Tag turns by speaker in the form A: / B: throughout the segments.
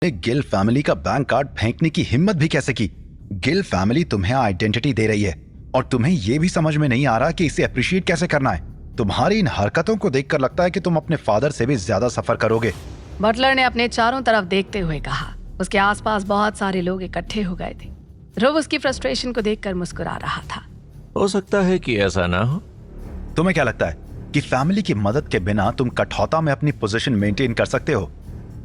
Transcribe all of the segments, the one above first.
A: Gill family का bank card फेंकने की हिम्मत भी कैसे की? गिल फैमिली तुम्हें आइडेंटिटी दे रही है और तुम्हें यह भी समझ में नहीं आ रहा कि इसे अप्रिशिएट कैसे करना है। तुम्हारी इन हरकतों को देखकर लगता है कि तुम अपने फादर से भी ज्यादा सफर करोगे।
B: बटलर ने अपने चारों तरफ देखते हुए कहा। उसके आसपास बहुत सारे लोग इकट्ठे हो गए थे। ध्रुव उसकी फ्रस्ट्रेशन को देखकर मुस्कुरा रहा था।
C: हो सकता है कि ऐसा ना हो।
A: तुम्हें क्या लगता है कि फैमिली की मदद के बिना तुम कठौता में अपनी पोजीशन मेंटेन कर सकते हो?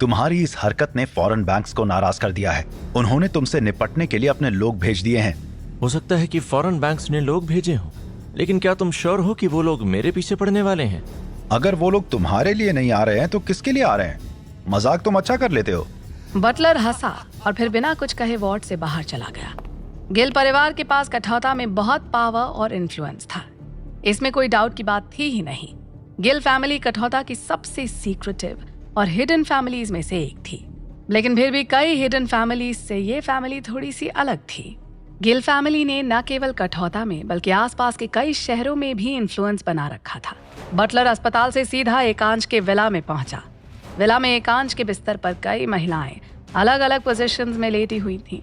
A: तुम्हारी इस हरकत ने फॉरेन बैंक्स को नाराज कर दिया है। उन्होंने तुमसे निपटने के लिए अपने लोग भेज दिए हैं।
C: हो सकता है कि फॉरेन बैंक्स ने लोग भेजे हों, लेकिन क्या तुम श्योर हो कि वो लोग मेरे पीछे पड़ने वाले हैं?
A: अगर वो लोग तुम्हारे लिए नहीं आ रहे हैं तो किसके लिए आ रहे हैं? मजाक तुम अच्छा कर लेते हो।
B: बटलर हंसा और फिर बिना कुछ कहे वार्ड से बाहर चला गया। गिल परिवार के पास कठौता में बहुत पावर और इन्फ्लुएंस था, इसमें कोई डाउट की बात थी ही नहीं। गिल फैमिली कठौता की सबसे सीक्रेटिव और हिडन फैमिलीज में से एक थी, लेकिन फिर भी कई हिडन फैमिलीज से ये फैमिली थोड़ी सी अलग थी। गिल फैमिली ने न केवल कठौता में बल्कि आसपास के कई शहरों में भी इन्फ्लुएंस बना रखा था। बटलर अस्पताल से सीधा एकांश के विला में पहुंचा। विला में एकांश के बिस्तर पर कई महिलाएं अलग अलग पोजीशंस में लेटी हुई थीं।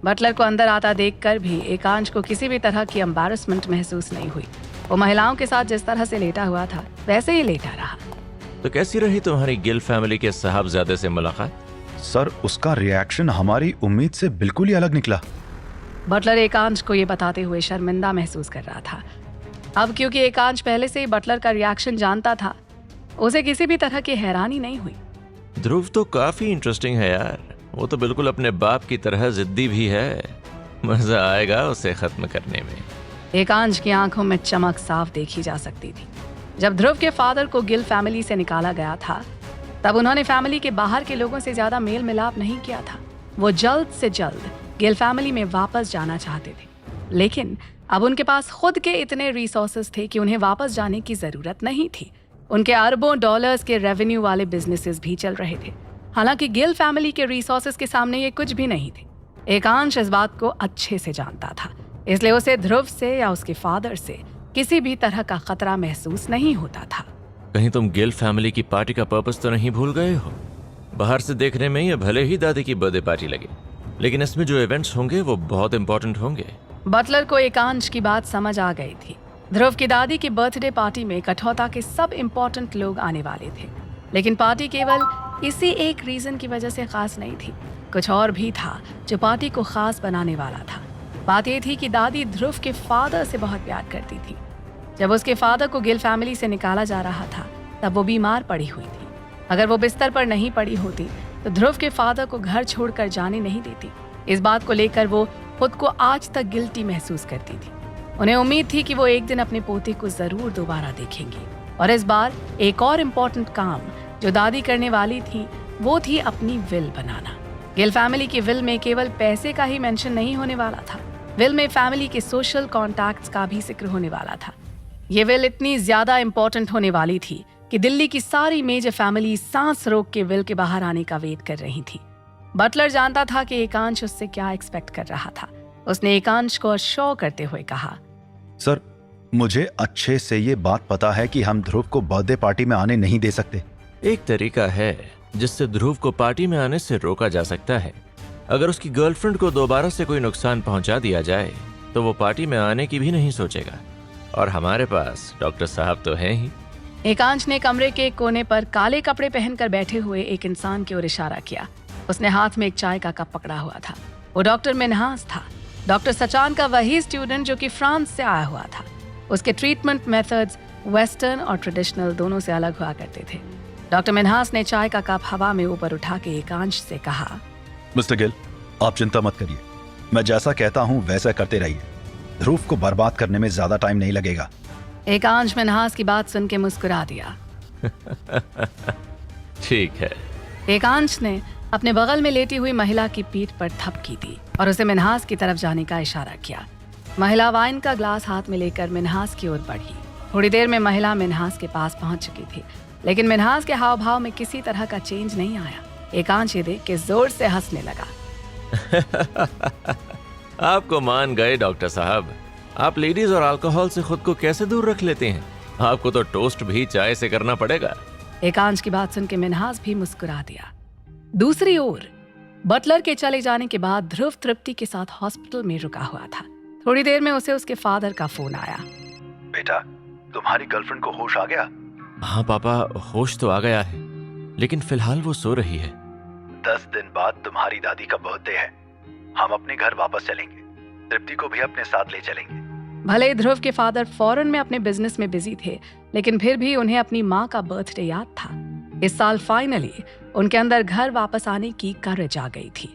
B: बटलर को अंदर आता देखकर भी एकांश को किसी भी तरह की एम्बैरेसमेंट महसूस नहीं हुई। वो महिलाओं के साथ जिस तरह से लेटा हुआ था वैसे ही लेटा रहा।
C: तो कैसी रही तुम्हारी गिल फैमिली के साहबजादे से मुलाकात?
A: सर, उसका रिएक्शन हमारी उम्मीद से बिल्कुल ही अलग निकला।
B: बटलर एकांश को ये बताते हुए शर्मिंदा महसूस कर रहा था। अब क्योंकि एकांश पहले से ही बटलर का रिएक्शन जानता था, उसे किसी भी तरह की हैरानी नहीं हुई।
C: ध्रुव तो काफी इंटरेस्टिंग है यार। वो तो बिल्कुल अपने बाप की तरह जिद्दी भी है। मजा आएगा उसे खत्म करने में।
B: एकांश की आंखों में चमक साफ देखी जा सकती थी। जब ध्रुव के फादर को गिल फैमिली से निकाला गया था, तब उन्होंने फैमिली के बाहर के लोगों से ज्यादा मेल मिलाप नहीं किया था। वो जल्द से जल्द गिल फैमिली में वापस जाना चाहते थे, लेकिन अब उनके पास खुद के इतने रिसोर्सेज थे कि उन्हें वापस जाने की जरूरत नहीं थी। उनके अरबों डॉलर्स के रेवेन्यू वाले बिजनेसेस भी चल रहे थे। हालांकि गिल फैमिली के रिसोर्सेज के सामने ये कुछ भी नहीं थे। एकांश इस बात को अच्छे से जानता था, इसलिए उसे ध्रुव से या उसके फादर से किसी भी तरह का खतरा महसूस नहीं होता था।
C: कहीं तुम गिल फैमिली की पार्टी का पर्पस तो नहीं भूल गए हो? बाहर से देखने में ये भले ही दादी की बर्थडे पार्टी लगे, लेकिन इसमें जो इवेंट्स होंगे वो बहुत इंपॉर्टेंट होंगे।
B: बटलर को एकांश की बात समझ आ गई थी। ध्रुव की दादी की बर्थडे पार्टी में कठौता के सब इम्पोर्टेंट लोग आने वाले थे, लेकिन पार्टी केवल इसी एक रीजन की वजह से खास नहीं थी। कुछ और भी था जो पार्टी को खास बनाने वाला था। बात यह थी कि दादी ध्रुव के फादर से बहुत प्यार करती थी। जब उसके फादर को गिल फैमिली से निकाला जा रहा था, तब वो बीमार पड़ी हुई थी। अगर वो बिस्तर पर नहीं पड़ी होती तो ध्रुव के फादर को घर छोड़कर जाने नहीं देती। इस बात को लेकर वो खुद को आज तक गिल्टी महसूस करती थी। उन्हें उम्मीद थी कि वो एक दिन अपने पोते को जरूर दोबारा देखेंगी, और इस बार एक और इम्पोर्टेंट काम जो दादी करने वाली थी वो थी अपनी विल बनाना। गिल फैमिली की विल में केवल पैसे का ही मेंशन नहीं होने वाला था। विल में फैमिली के सोशल कॉन्टैक्ट्स का भी जिक्र होने वाला था। ये विल इतनी ज्यादा इम्पोर्टेंट होने वाली थी कि दिल्ली की सारी मेजर फैमिली सांस रोक के विल के बाहर आने का वेट कर रही थी। बटलर जानता था कि एकांश उससे क्या एक्सपेक्ट कर रहा था। उसने एकांश को अश्योर करते हुए कहा,
A: सर, मुझे अच्छे से ये बात पता है कि हम ध्रुव को बर्थडे पार्टी में आने नहीं दे सकते।
C: एक तरीका है जिससे ध्रुव को पार्टी में आने से रोका जा सकता है। अगर उसकी गर्लफ्रेंड को दोबारा से कोई नुकसान पहुंचा दिया जाए तो वो पार्टी में आने की भी नहीं सोचेगा, और हमारे पास डॉक्टर साहब तो हैं ही।
B: एकांश ने कमरे के एक कोने पर काले कपड़े पहनकर बैठे हुए एक इंसान की ओर इशारा किया। उसने हाथ में एक चाय का कप पकड़ा हुआ था। वो डॉक्टर मिन्हास था, डॉक्टर सचान का वही स्टूडेंट जो कि फ्रांस से आया हुआ था। उसके ट्रीटमेंट मेथड्स वेस्टर्न और ट्रेडिशनल दोनों से अलग हुआ करते थे। डॉक्टर मिन्हास ने चाय का कप हवा में ऊपर उठा के एकांश से कहा,
A: मिस्टर गिल, आप चिंता मत करिए। मैं जैसा कहता हूँ वैसा करते रहिए। ध्रुव को बर्बाद करने में ज्यादा टाइम नहीं लगेगा।
B: एकांश मिन्हास की बात सुन के मुस्कुरा दिया।
C: ठीक है।
B: एकांश ने अपने बगल में लेटी हुई महिला की पीठ पर थपकी दी और उसे मिन्हास की तरफ जाने का इशारा किया। महिला वाइन का ग्लास हाथ में लेकर मिन्हास की ओर बढ़ी। थोड़ी देर में महिला मिन्हास के पास पहुंच चुकी थी, लेकिन मिन्हास के हाव भाव में किसी तरह का चेंज नहीं आया। एकांश ये देख के जोर से हंसने लगा।
C: आपको मान गए डॉक्टर साहब। आप लेडीज और अल्कोहल से खुद को कैसे दूर रख लेते हैं? आपको तो टोस्ट भी चाय से करना पड़ेगा।
B: एकांश की बात सुन के मिन्हास भी मुस्कुरा दिया। दूसरी ओर बटलर के चले जाने के बाद ध्रुव तृप्ति के साथ हॉस्पिटल में रुका हुआ था। थोड़ी देर में उसे उसके फादर का फोन आया।
A: बेटा, तुम्हारी गर्लफ्रेंड को होश आ गया?
C: हाँ पापा, होश तो आ गया है, लेकिन फिलहाल वो सो रही है।
A: 10 दिन बाद तुम्हारी दादी का बर्थडे है। हम अपने घर वापस चलेंगे। तृप्ति को भी अपने साथ ले चलेंगे।
B: भले ही ध्रुव के फादर फॉरेन में अपने बिजनेस में बिजी थे, लेकिन फिर भी उन्हें अपनी माँ का बर्थडे याद था। इस साल फाइनली उनके अंदर घर वापस आने की करेज आ गई थी।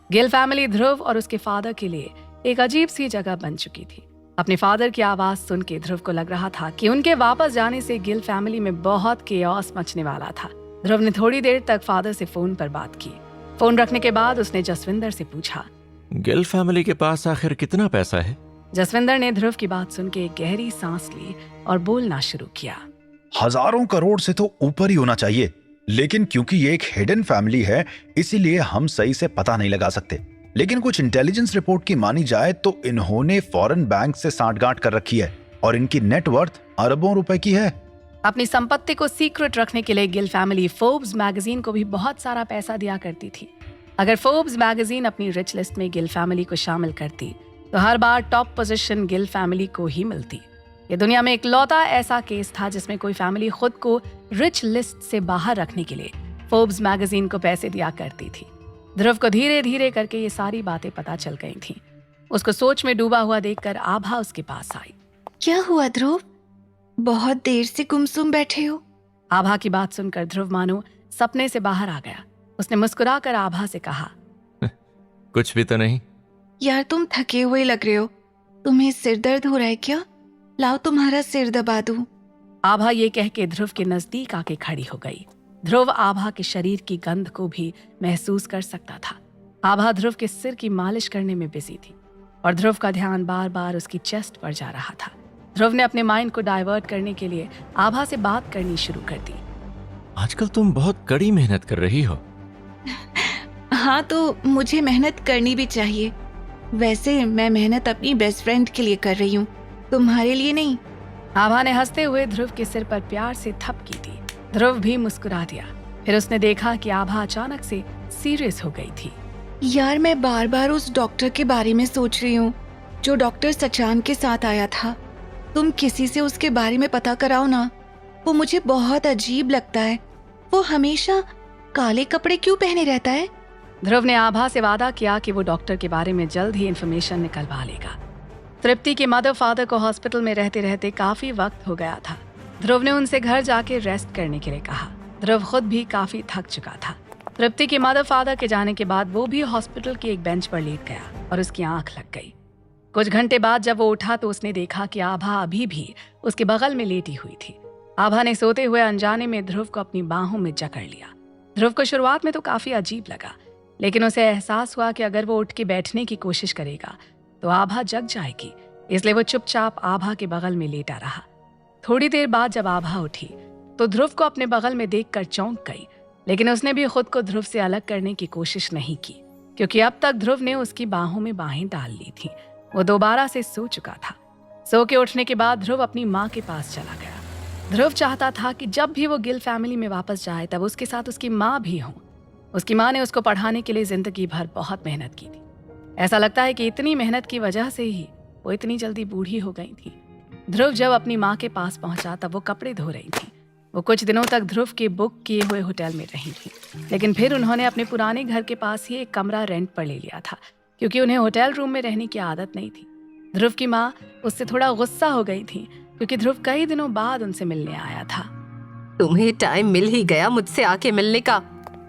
B: गिल फैमिली ध्रुव और उसके फादर के लिए एक अजीब सी जगह बन चुकी थी। अपने फादर की आवाज सुन के ध्रुव को लग रहा था कि उनके वापस जाने से गिल फैमिली में बहुत केओस मचने वाला था। ध्रुव ने थोड़ी देर तक फादर से फोन पर बात की। फोन रखने के बाद उसने जसविंदर से पूछा,
C: गिल फैमिली के पास आखिर कितना पैसा है?
B: जसविंदर ने ध्रुव की बात सुन के एक गहरी सांस ली और बोलना शुरू किया।
A: हजारों करोड़ से तो ऊपर ही होना चाहिए, लेकिन क्योंकि ये एक हिडन फैमिली है, इसीलिए हम सही से पता नहीं लगा सकते। लेकिन कुछ इंटेलिजेंस रिपोर्ट की मानी जाए तो इन्होंने फॉरेन बैंक से सांठगांठ कर रखी है और इनकी नेटवर्थ अरबों रुपए की है।
B: अपनी संपत्ति को सीक्रेट रखने के लिए गिल फैमिली फोर्ब्स मैगजीन को भी बहुत सारा पैसा दिया करती थी। अगर फोर्ब्स मैगजीन अपनी रिच लिस्ट में गिल फैमिली को शामिल करती तो हर बार टॉप पोजीशन गिल फैमिली को ही मिलती। ये दुनिया में इकलौता ऐसा केस था जिसमें कोई फैमिली खुद को रिच लिस्ट से बाहर रखने के लिए फोर्ब्स मैगजीन को पैसे दिया करती थी। ध्रुव को धीरे धीरे करके ये सारी बातें पता चल गई थीं। उसको सोच में डूबा हुआ देखकर आभा उसके पास आई।
D: क्या हुआ ध्रुव? बहुत देर से गुमसुम बैठे हो।
B: आभा की बात सुनकर ध्रुव मानो सपने से बाहर आ गया। उसने मुस्कुराकर आभा से कहा,
C: कुछ भी तो नहीं।
D: यार तुम थके हुए लग रहे हो। तुम्हें सिर दर्द हो रहा है क्या? लाओ तुम्हारा सिर दबा दूं।
B: आभा ये कह के ध्रुव के नजदीक आके खड़ी हो गई। ध्रुव आभा के शरीर की गंध को भी महसूस कर सकता था। आभा ध्रुव के सिर की मालिश करने में बिजी थी और ध्रुव का ध्यान बार बार उसकी चेस्ट पर जा रहा था। ध्रुव ने अपने माइंड को डाइवर्ट करने के लिए आभा से बात करनी शुरू कर दी।
C: आजकल तुम बहुत कड़ी मेहनत कर रही हो।
D: हाँ, तो मुझे मेहनत करनी भी चाहिए। वैसे मैं मेहनत अपनी बेस्ट फ्रेंड के लिए कर रही हूँ, तुम्हारे लिए नहीं।
B: आभा ने हंसते हुए ध्रुव के सिर पर प्यार से थपकी दी। ध्रुव भी मुस्कुरा दिया। फिर उसने देखा कि आभा अचानक से सीरियस हो गई थी।
D: यार मैं बार बार उस डॉक्टर के बारे में सोच रही हूँ जो डॉक्टर सचान के साथ आया था। तुम किसी से उसके बारे में पता कराओ ना। वो मुझे बहुत अजीब लगता है। वो हमेशा काले कपड़े क्यों पहने रहता है?
B: ध्रुव ने आभा से वादा किया कि वो डॉक्टर के बारे में जल्द ही इन्फॉर्मेशन निकलवा लेगा। तृप्ति के मदर फादर को हॉस्पिटल में रहते रहते काफी वक्त हो गया था। ध्रुव ने उनसे घर जाके रेस्ट करने के लिए कहा। ध्रुव खुद भी काफी थक चुका था। तृप्ति के मदर फादर के जाने के बाद वो भी हॉस्पिटल की एक बेंच पर लेट गया और उसकी आंख लग गई। कुछ घंटे बाद जब वो उठा तो उसने देखा कि आभा अभी भी उसके बगल में लेटी हुई थी। आभा ने सोते हुए अनजाने में ध्रुव को अपनी बाहों में जकड़ लिया। ध्रुव को शुरुआत में तो काफी अजीब लगा, लेकिन उसे एहसास हुआ कि अगर वो उठ के बैठने की कोशिश करेगा तो आभा जग जाएगी, इसलिए वो चुपचाप आभा के बगल में लेटा रहा। थोड़ी देर बाद जब आभा उठी तो ध्रुव को अपने बगल में देखकर चौंक गई, लेकिन उसने भी खुद को ध्रुव से अलग करने की कोशिश नहीं की, क्योंकि अब तक ध्रुव ने उसकी बाहों में बाहें डाल ली थीं। वो दोबारा से सो चुका था। सो के उठने के बाद ध्रुव अपनी माँ के पास चला गया। ध्रुव चाहता था कि जब भी वो गिल फैमिली में वापस जाए तब उसके साथ उसकी माँ भी हो। उसकी माँ ने उसको पढ़ाने के लिए जिंदगी भर बहुत मेहनत की थी। ऐसा लगता है कि इतनी मेहनत की वजह से ही वो इतनी जल्दी बूढ़ी हो गई थी। ध्रुव जब अपनी माँ के पास पहुंचा तब वो कपड़े धो रही थी। वो कुछ दिनों तक ध्रुव के बुक किए हुए होटल में रही थी, लेकिन फिर उन्होंने अपने पुराने घर के पास ही एक कमरा रेंट पर ले लिया था, क्योंकि उन्हें होटल रूम में रहने की आदत नहीं थी। ध्रुव की माँ उससे थोड़ा गुस्सा हो गई थी, क्योंकि ध्रुव कई दिनों बाद उनसे मिलने आया था।
E: तुम्हें टाइम मिल ही गया मुझसे आके मिलने का।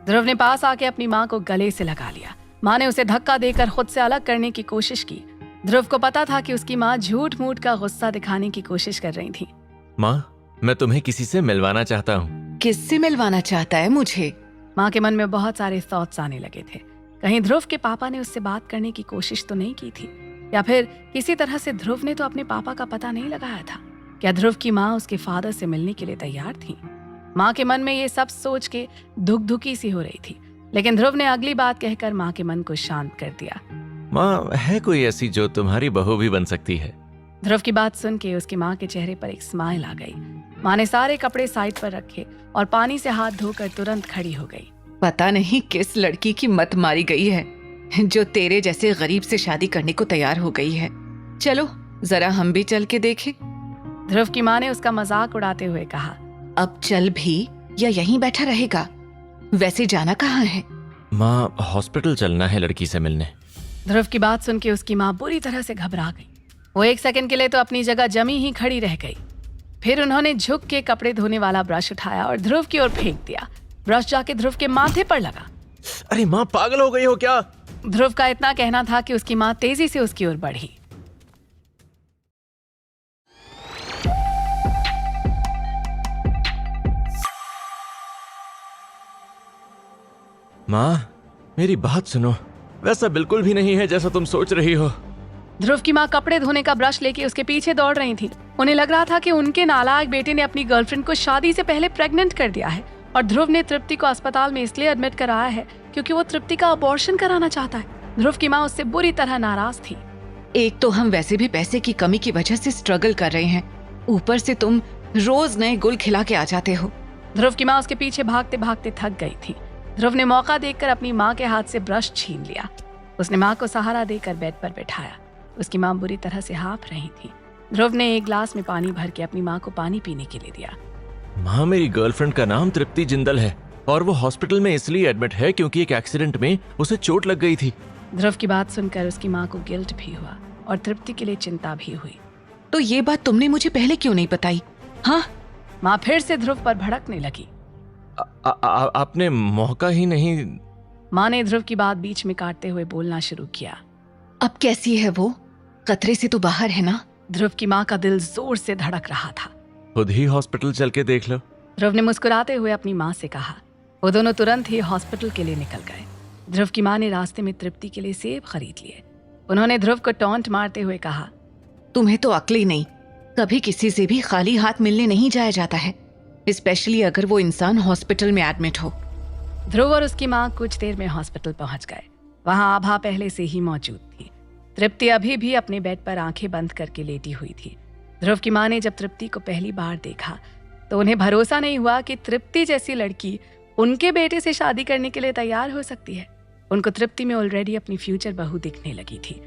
B: ध्रुव ने पास आके अपनी माँ को गले से लगा लिया। माँ ने उसे धक्का देकर खुद से अलग करने की कोशिश की। ध्रुव को पता था कि उसकी माँ झूठ मूठ का गुस्सा दिखाने की कोशिश कर रही थी।
C: माँ, मैं तुम्हें किसी से मिलवाना चाहता हूँ।
D: किससे मिलवाना चाहता है मुझे?
B: माँ के मन में बहुत सारे थॉट्स आने लगे थे। कहीं ध्रुव के पापा ने उससे बात करने की कोशिश तो नहीं की थी, या फिर किसी तरह से ध्रुव ने तो अपने पापा का पता नहीं लगाया था। क्या ध्रुव की माँ उसके फादर से मिलने के लिए तैयार थी? माँ के मन में ये सब सोच के धुकधुकी सी हो रही थी, लेकिन ध्रुव ने अगली बात कहकर माँ के मन को शांत कर दिया।
C: माँ, है कोई ऐसी जो तुम्हारी बहू भी बन सकती है?
B: ध्रुव की बात सुन के उसकी माँ के चेहरे पर एक स्माइल आ गई। माँ ने सारे कपड़े साइड पर रखे और पानी से हाथ धोकर तुरंत खड़ी हो गई।
D: पता नहीं किस लड़की की मत मारी गई है जो तेरे जैसे गरीब से शादी करने को तैयार हो गई है। चलो जरा हम भी चल के देखें।
B: ध्रुव की माँ ने उसका मजाक उड़ाते हुए कहा,
D: अब चल भी या यहीं बैठा रहेगा? वैसे जाना कहाँ है?
C: माँ, हॉस्पिटल चलना है लड़की से मिलने।
B: ध्रुव की बात सुन के उसकी माँ बुरी तरह से घबरा गई। वो एक सेकंड के लिए तो अपनी जगह जमी ही खड़ी रह गई। फिर उन्होंने झुक के कपड़े धोने वाला ब्रश उठाया और ध्रुव की ओर फेंक दिया। ब्रश जाके ध्रुव के माथे पर लगा।
C: अरे माँ, पागल हो गई हो क्या?
B: ध्रुव का इतना कहना था कि उसकी माँ तेजी से उसकी ओर बढ़ी।
C: माँ, मेरी बात सुनो, वैसा बिल्कुल भी नहीं है जैसा तुम सोच रही हो।
B: ध्रुव की माँ कपड़े धोने का ब्रश लेके उसके पीछे दौड़ रही थी। उन्हें लग रहा था कि उनके नालायक बेटे ने अपनी गर्लफ्रेंड को शादी से पहले प्रेग्नेंट कर दिया है और ध्रुव ने तृप्ति को अस्पताल में इसलिए एडमिट कराया है क्योंकि वो तृप्ति का अबॉर्शन कराना चाहता है। ध्रुव की माँ उससे बुरी तरह नाराज थी।
D: एक तो हम वैसे भी पैसे की कमी की वजह से स्ट्रगल कर रहे हैं, ऊपर से तुम रोज नए गुल खिला के आ जाते हो।
B: ध्रुव की माँ उसके पीछे भागते भागते थक गई थी। ध्रुव ने मौका देखकर अपनी माँ के हाथ से ब्रश छीन लिया। उसने माँ को सहारा देकर बेड पर बैठाया। उसकी माँ बुरी तरह से हाँफ रही थी। ध्रुव ने एक ग्लास में पानी भर के अपनी माँ को पानी पीने के लिए दिया।
C: माँ, मेरी गर्लफ्रेंड का नाम तृप्ति जिंदल है और वो हॉस्पिटल में इसलिए एडमिट है क्योंकि एक एक्सीडेंट में उसे चोट लग गई थी।
B: ध्रुव की बात सुनकर उसकी माँ को गिल्ट भी हुआ और तृप्ति के लिए चिंता भी हुई।
D: तो ये बात तुमने मुझे पहले क्यों नहीं बताई? हाँ,
B: माँ फिर से ध्रुव पर भड़कने लगी।
C: आपने मौका ही नहीं।
B: माँ ने ध्रुव की बात बीच में काटते हुए बोलना शुरू किया।
D: अब कैसी है वो? खतरे से तो बाहर है ना?
B: ध्रुव की माँ का दिल जोर से धड़क रहा था।
C: खुद ही हॉस्पिटल चल के देख लो।
B: ध्रुव ने मुस्कुराते हुए अपनी माँ से कहा। वो दोनों तुरंत ही हॉस्पिटल के लिए निकल गए। ध्रुव की माँ ने रास्ते में तृप्ति के लिए सेब खरीद लिए। उन्होंने ध्रुव को टॉन्ट मारते हुए कहा,
D: तुम्हें तो अक्ल ही नहीं, कभी किसी से भी खाली हाथ मिलने नहीं जाया जाता है, स्पेशली अगर वो इंसान हॉस्पिटल में एडमिट हो।
B: ध्रुव और उसकी माँ कुछ देर में हॉस्पिटल पहुंच गए। वहां आभा पहले से ही मौजूद थी। तृप्ति अभी भी अपने बेड पर आंखें बंद करके लेटी हुई थी। ध्रुव की माँ ने जब तृप्ति को पहली बार देखा तो उन्हें भरोसा नहीं हुआ कि तृप्ति जैसी लड़की उनके बेटे से शादी करने के लिए तैयार हो सकती है। उनको तृप्ति में ऑलरेडी अपनी फ्यूचर बहू दिखने लगी थी।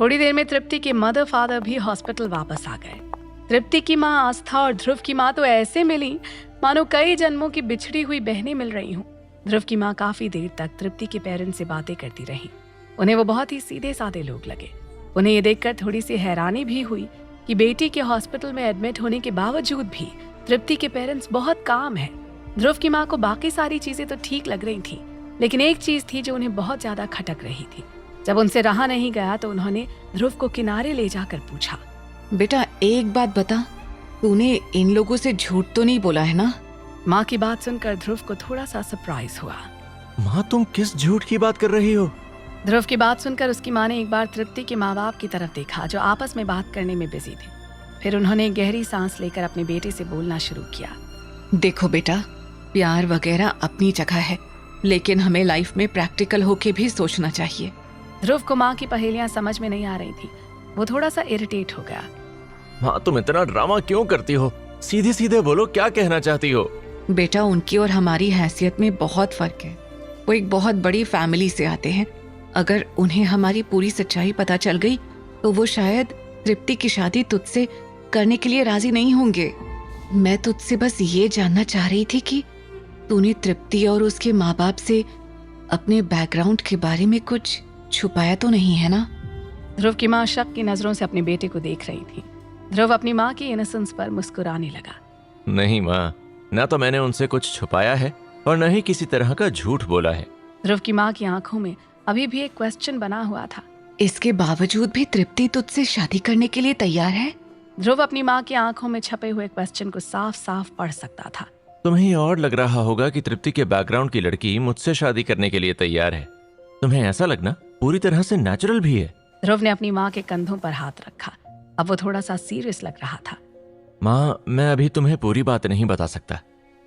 B: थोड़ी देर में तृप्ति के मदर फादर भी हॉस्पिटल वापस आ गए। तृप्ति की माँ आस्था और ध्रुव की माँ तो ऐसे मिली मानो कई जन्मों की बिछड़ी हुई बहनें मिल रही हूँ। ध्रुव की माँ काफी देर तक तृप्ति के पेरेंट्स से बातें करती रही। उन्हें वो बहुत ही सीधे साधे लोग लगे। उन्हें ये देखकर थोड़ी सी हैरानी भी हुई कि बेटी के हॉस्पिटल में एडमिट होने के बावजूद भी तृप्ति के पेरेंट्स बहुत काम है। ध्रुव की माँ को बाकी सारी चीजें तो ठीक लग रही थी, लेकिन एक चीज थी जो उन्हें बहुत ज्यादा खटक रही थी। जब उनसे रहा नहीं गया तो उन्होंने ध्रुव को किनारे ले जाकर पूछा,
D: बेटा एक बात बता, तूने इन लोगों से झूठ तो नहीं बोला है ना?
B: माँ की बात सुनकर ध्रुव को थोड़ा सा सरप्राइज हुआ।
C: माँ, तुम किस झूठ की बात कर रही हो?
B: ध्रुव की बात सुनकर उसकी माँ ने एक बार तृप्ति के माँ बाप की तरफ देखा जो आपस में बात करने में बिजी थे। फिर उन्होंने गहरी सांस लेकर अपने बेटे से बोलना शुरू किया।
D: देखो बेटा, प्यार वगैरह अपनी जगह है, लेकिन हमें लाइफ में प्रैक्टिकल होके भी सोचना चाहिए।
B: ध्रुव को माँ की पहेलियां समझ में नहीं आ रही थी। वो थोड़ा सा इरिटेट हो गया।
C: माँ, तुम इतना ड्रामा क्यों करती हो? सीधे सीधे बोलो, क्या कहना चाहती हो?
D: बेटा, उनकी और हमारी हैसियत में बहुत फर्क है। वो एक बहुत बड़ी फैमिली से आते हैं। अगर उन्हें हमारी पूरी सच्चाई पता चल गई तो वो शायद तृप्ति की शादी तुझसे करने के लिए राजी नहीं होंगे। मैं तुझसे बस ये जानना चाह रही थी कि तूने तृप्ति और उसके माँ बाप से अपने बैकग्राउंड के बारे में कुछ छुपाया तो नहीं है ना?
B: ध्रुव की माँ शक की नजरों से अपने बेटे को देख रही थी। ध्रुव अपनी माँ की इनोसेंस पर मुस्कुराने लगा।
C: नहीं माँ, ना तो मैंने उनसे कुछ छुपाया है और न ही किसी तरह का झूठ बोला है।
B: ध्रुव की माँ की आंखों में अभी भी एक क्वेश्चन बना हुआ था।
D: इसके बावजूद भी तृप्ति तुझसे शादी करने के लिए तैयार है?
B: ध्रुव अपनी माँ की आंखों में छपे हुए क्वेश्चन को साफ साफ पढ़ सकता था।
C: तुम्हें और लग रहा होगा कि तृप्ति के बैकग्राउंड की लड़की मुझसे शादी करने के लिए तैयार है। तुम्हें ऐसा लगना पूरी तरह से नेचुरल भी है।
B: ध्रुव ने अपनी माँ के कंधों पर हाथ रखा। अब वो थोड़ा सा सीरियस लग रहा था।
C: माँ, मैं अभी तुम्हें पूरी बात नहीं बता सकता,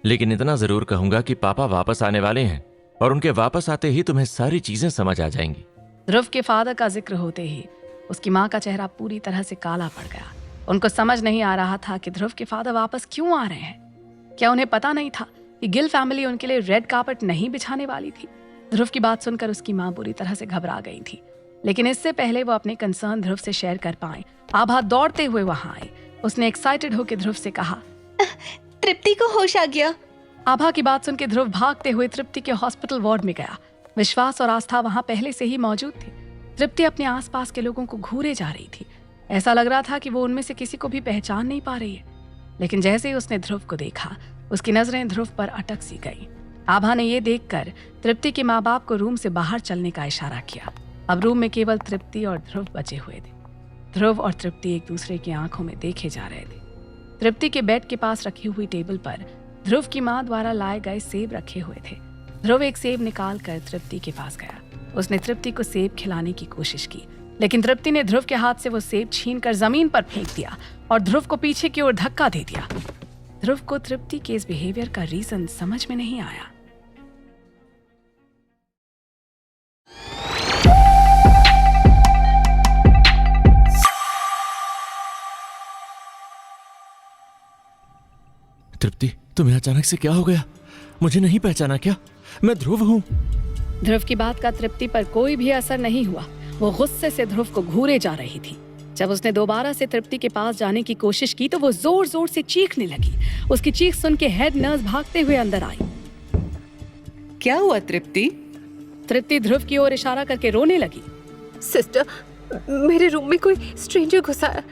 C: लेकिन इतना जरूर कहूंगा कि पापा वापस आने वाले हैं और उनके वापस आते ही तुम्हें सारी चीजें समझ आ जाएंगी।
B: ध्रुव के फादर का जिक्र होते ही उसकी माँ का चेहरा पूरी तरह से काला पड़ गया। उनको समझ नहीं आ रहा था कि ध्रुव के फादर वापस क्यों आ रहे हैं। क्या उन्हें पता नहीं था कि गिल फैमिली उनके लिए रेड कार्पेट नहीं बिछाने वाली थी? ध्रुव की बात सुनकर उसकी माँ बुरी तरह से घबरा गई थी, लेकिन इससे पहले वो अपने कंसर्न ध्रुव से शेयर कर पाए, आभा दौड़ते हुए वहां आई। उसने एक्साइटेड होकर ध्रुव से कहा,
D: तृप्ति को होश आ गया।
B: आभा की बात सुनकर ध्रुव भागते हुए तृप्ति के हॉस्पिटल वार्ड में गया। विश्वास और आस्था वहां पहले से ही मौजूद थी। तृप्ति अपने आसपास के लोगों को घूरे जा रही थी। ऐसा लग रहा था कि वो उनमें से किसी को भी पहचान नहीं पा रही है। लेकिन जैसे ही उसने ध्रुव को देखा, उसकी नजरें ध्रुव पर अटक सी गई। आभा ने ये देखकर तृप्ति के माँ बाप को रूम से बाहर चलने का इशारा किया। अब रूम में केवल तृप्ति और ध्रुव बचे हुए थे। ध्रुव और तृप्ति एक दूसरे की आंखों में देखे जा रहे थे। तृप्ति के बेड के पास रखी हुई टेबल पर ध्रुव की माँ द्वारा लाए गए सेब रखे हुए थे। ध्रुव एक सेब निकाल कर तृप्ति के पास गया। उसने तृप्ति को सेब खिलाने की कोशिश की, लेकिन तृप्ति ने ध्रुव के हाथ से वो सेब छीनकर जमीन पर फेंक दिया और ध्रुव को पीछे की ओर धक्का दे दिया। ध्रुव को तृप्ति के इस बिहेवियर का रीजन समझ में नहीं आया।
C: तृप्ति, तुम्हें अचानक से क्या हो गया? मुझे नहीं पहचाना क्या? मैं ध्रुव हूँ।
B: ध्रुव की बात का तृप्ति पर कोई भी असर नहीं हुआ। वो गुस्से से ध्रुव को घूरे जा रही थी। जब उसने दोबारा से तृप्ति के पास जाने की कोशिश की तो वो जोर जोर से चीखने लगी। उसकी चीख सुन के हेड नर्स भागते हुए अंदर आई।
F: क्या हुआ तृप्ति?
B: तृप्ति ध्रुव की ओर इशारा करके रोने लगी।
E: सिस्टर, मेरे रूम में कोई स्ट्रेंजर घुसा है।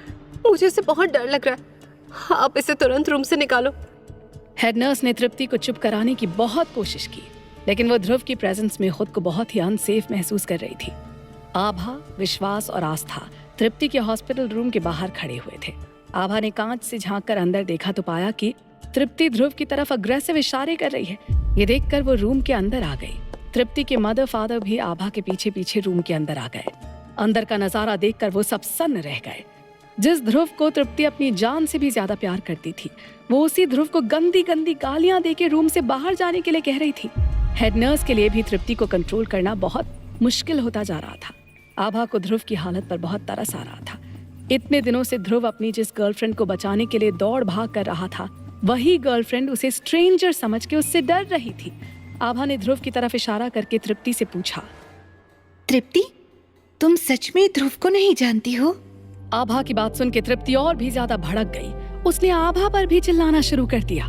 E: मुझे उससे बहुत डर लग रहा है। आप इसे तुरंत रूम से निकालो।
B: हेड नर्स ने तृप्ति को चुप कराने की बहुत कोशिश की, लेकिन वो ध्रुव की प्रेजेंस में खुद को बहुत ही अनसेफ महसूस कर रही थी। आभा, विश्वास और आस्था तृप्ति के हॉस्पिटल रूम के बाहर खड़े हुए थे। आभा ने कांच से झांककर अंदर देखा तो पाया कि तृप्ति ध्रुव की तरफ अग्रेसिव इशारे कर रही है। ये देखकर वो रूम के अंदर आ गई। तृप्ति के मदर फादर भी आभा के पीछे पीछे रूम के अंदर आ गए। अंदर का नजारा देखकर वो सब सन्न रह गए। जिस ध्रुव को तृप्ति अपनी जान से भी ज्यादा प्यार करती थी, वो उसी ध्रुव को गंदी गंदी गालियां देके रूम से बाहर जाने के लिए कह रही थी। हेड नर्स के लिए भी तृप्ति को कंट्रोल करना बहुत मुश्किल होता जा रहा था। आभा को ध्रुव की हालत पर बहुत तरस आ रहा था। इतने दिनों से ध्रुव अपनी जिस गर्लफ्रेंड को बचाने के लिए दौड़ भाग कर रहा था, वही गर्लफ्रेंड उसे स्ट्रेंजर समझ के उससे डर रही थी। आभा ने ध्रुव की तरफ इशारा करके तृप्ति से पूछा,
D: तृप्ति, तुम सच में ध्रुव को नहीं जानती हो?
B: आभा की बात सुन के तृप्ति और भी ज्यादा भड़क गई। उसने आभा पर भी चिल्लाना शुरू कर दिया।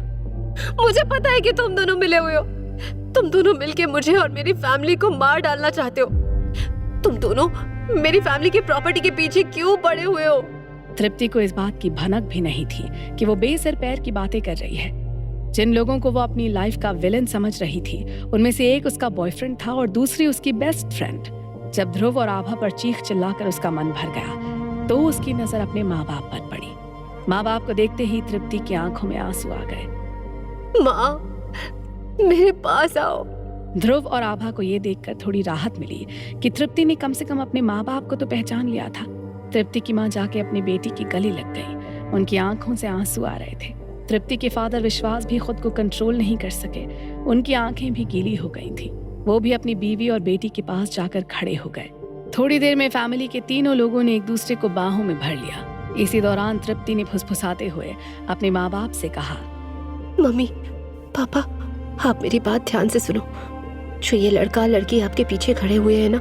E: मुझे पता है कि तुम दोनों मिले हुए हो। तुम दोनों मिलके मुझे और मेरी फैमिली को मार डालना चाहते हो। तुम दोनों मेरी फैमिली की प्रॉपर्टी के पीछे क्यों पड़े हुए हो?
B: तृप्ति को इस बात की भनक भी नहीं थी कि वो बेसर पैर की बातें कर रही है। जिन लोगों को वो अपनी लाइफ का विलन समझ रही थी, उनमें से एक उसका बॉयफ्रेंड था और दूसरी उसकी बेस्ट फ्रेंड। जब ध्रुव और आभा पर चीख चिल्लाकर उसका मन भर गया, तो उसकी नजर अपने माँ बाप पर पड़ी। माँ बाप को देखते ही तृप्ति की आंखों में आंसू आ गए।
E: माँ, मेरे पास आओ।
B: ध्रुव और आभा को ये देखकर थोड़ी राहत मिली कि तृप्ति ने कम से कम अपने माँ बाप को तो पहचान लिया था। तृप्ति की माँ जाके अपनी बेटी की गले लग गई। उनकी आंखों से आंसू आ रहे थे। तृप्ति के फादर विश्वास भी खुद को कंट्रोल नहीं कर सके। उनकी आंखें भी गीली हो गई थी। वो भी अपनी बीवी और बेटी के पास जाकर खड़े हो गए। थोड़ी देर में फैमिली के तीनों लोगों ने एक दूसरे को बाहों में भर लिया। इसी दौरान तृप्ति ने फुसफुसाते हुए अपने माँ बाप से कहा,
E: मम्मी, पापा, आप मेरी बात ध्यान से सुनो। जो ये लड़का लड़की आपके पीछे खड़े हुए हैं ना,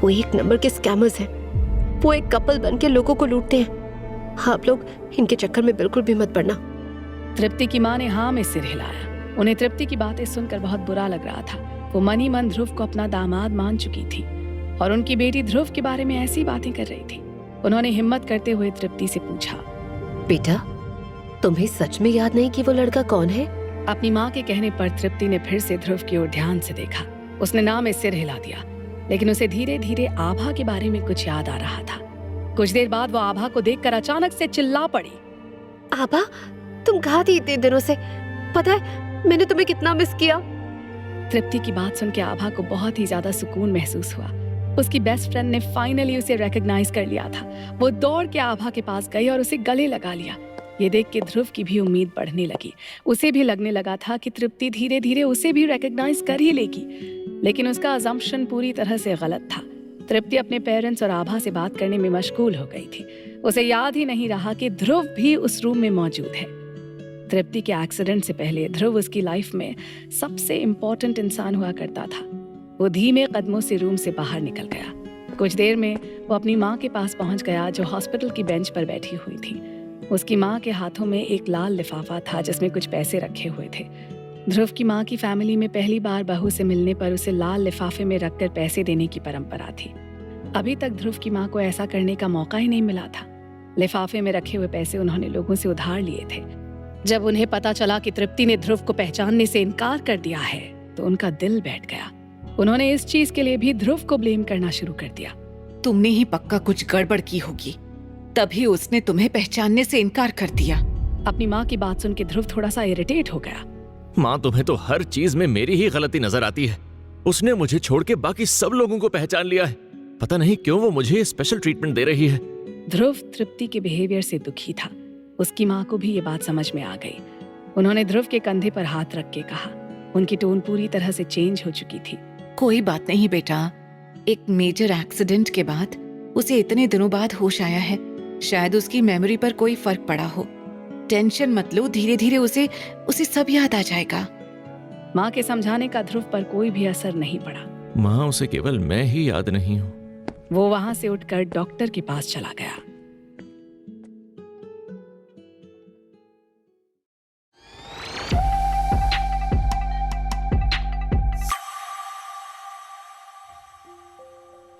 E: वो एक नंबर के स्कैमर्स हैं। वो एक कपल बन के लोगों को लूटते हैं। आप लोग इनके चक्कर में बिल्कुल भी मत पड़ना।
B: तृप्ति की माँ ने हाँ में सिर हिलाया। उन्हें तृप्ति की बातें सुनकर बहुत बुरा लग रहा था। वो मन ही मन ध्रुव को अपना दामाद मान चुकी थी और उनकी बेटी ध्रुव के बारे में ऐसी बातें कर रही थी। उन्होंने हिम्मत करते हुए तृप्ति से पूछा,
E: बेटा, तुम्हें सच में याद नहीं कि वो लड़का कौन है?
B: अपनी माँ के कहने पर तृप्ति ने फिर से ध्रुव की ओर ध्यान से देखा। उसने ना में सिर हिला दिया, लेकिन उसे धीरे धीरे आभा के बारे में कुछ याद आ रहा था। कुछ देर बाद वो आभा को देखकर अचानक से चिल्ला पड़ी,
E: आभा, तुम कहाँ थी इतने दिनों से? पता है मैंने तुम्हें कितना मिस किया।
B: तृप्ति की बात सुन के आभा को बहुत ही ज्यादा सुकून महसूस हुआ। उसकी बेस्ट फ्रेंड ने फाइनली उसे रिकॉग्नाइज कर लिया था। वो दौड़ के आभा के पास गई और उसे गले लगा लिया। ये देख के ध्रुव की भी उम्मीद बढ़ने लगी। उसे भी लगने लगा था कि तृप्ति धीरे धीरे उसे भी रिकॉग्नाइज कर ही लेगी, लेकिन उसका अजम्पशन पूरी तरह से गलत था। तृप्ति अपने पेरेंट्स और आभा से बात करने में मशगूल हो गई थी। उसे याद ही नहीं रहा कि ध्रुव भी उस रूम में मौजूद है। तृप्ति के एक्सीडेंट से पहले ध्रुव उसकी लाइफ में सबसे इम्पोर्टेंट इंसान हुआ करता था। वो धीमे कदमों से रूम से बाहर निकल गया। कुछ देर में वो अपनी माँ के पास पहुंच गया, जो हॉस्पिटल की बेंच पर बैठी हुई थी। उसकी माँ के हाथों में एक लाल लिफाफा था जिसमें कुछ पैसे रखे हुए थे। ध्रुव की माँ की फैमिली में पहली बार बहू से मिलने पर उसे लाल लिफाफे में रखकर पैसे देने की परंपरा थी। अभी तक ध्रुव की माँ को ऐसा करने का मौका ही नहीं मिला था। लिफाफे में रखे हुए पैसे उन्होंने लोगों से उधार लिए थे। जब उन्हें पता चला कि तृप्ति ने ध्रुव को पहचानने से इनकार कर दिया है तो उनका दिल बैठ गया। उन्होंने इस चीज के लिए भी ध्रुव को ब्लेम करना शुरू कर दिया।
F: तुमने ही पक्का कुछ गड़बड़ की होगी, तभी उसने तुम्हें पहचानने से इनकार कर दिया।
B: अपनी माँ की बात सुन के ध्रुव थोड़ा सा इरिटेट हो गया।
C: माँ, तुम्हें तो हर चीज में मेरी ही गलती नजर आती है। उसने मुझे छोड़ के बाकी सब लोगों को पहचान लिया है। पता नहीं क्यों वो मुझे स्पेशल ट्रीटमेंट दे रही है।
B: ध्रुव तृप्ति के बिहेवियर से दुखी था। उसकी माँ को भी ये बात समझ में आ गई। उन्होंने ध्रुव के कंधे पर हाथ रख के कहा। उनकी टोन पूरी तरह से चेंज हो चुकी थी।
F: कोई बात नहीं बेटा, एक मेजर एक्सीडेंट के बाद उसे इतने दिनों बाद होश आया है। शायद उसकी मेमोरी पर कोई फर्क पड़ा हो। टेंशन मत लो, धीरे धीरे उसे सब याद आ जाएगा।
B: माँ के समझाने का ध्रुव पर कोई भी असर नहीं पड़ा।
C: माँ, उसे केवल मैं ही याद नहीं हूँ।
B: वो वहां से उठकर डॉक्टर के पास चला गया।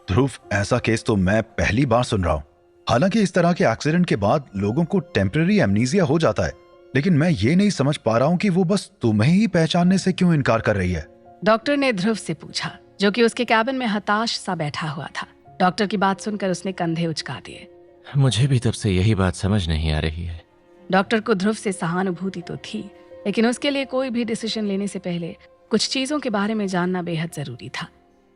A: ध्रुव, ऐसा केस तो मैं पहली बार सुन रहा हूँ। हालांकि इस तरह के एक्सीडेंट के बाद लोगों को टेम्पररी एमनीजिया हो जाता है, लेकिन मैं ये नहीं समझ पा रहा हूँ कि वो बस तुम्हें ही पहचानने से क्यों इनकार कर रही है।
B: डॉक्टर ने ध्रुव से पूछा, जो कि उसके कैबिन में हताश सा बैठा हुआ था। डॉक्टर की बात सुनकर उसने कंधे उचका दिए।
C: मुझे भी तब से यही बात समझ नहीं आ रही है।
B: डॉक्टर को ध्रुव से सहानुभूति तो थी, लेकिन उसके लिए कोई भी डिसीजन लेने से पहले कुछ चीजों के बारे में जानना बेहद जरूरी था।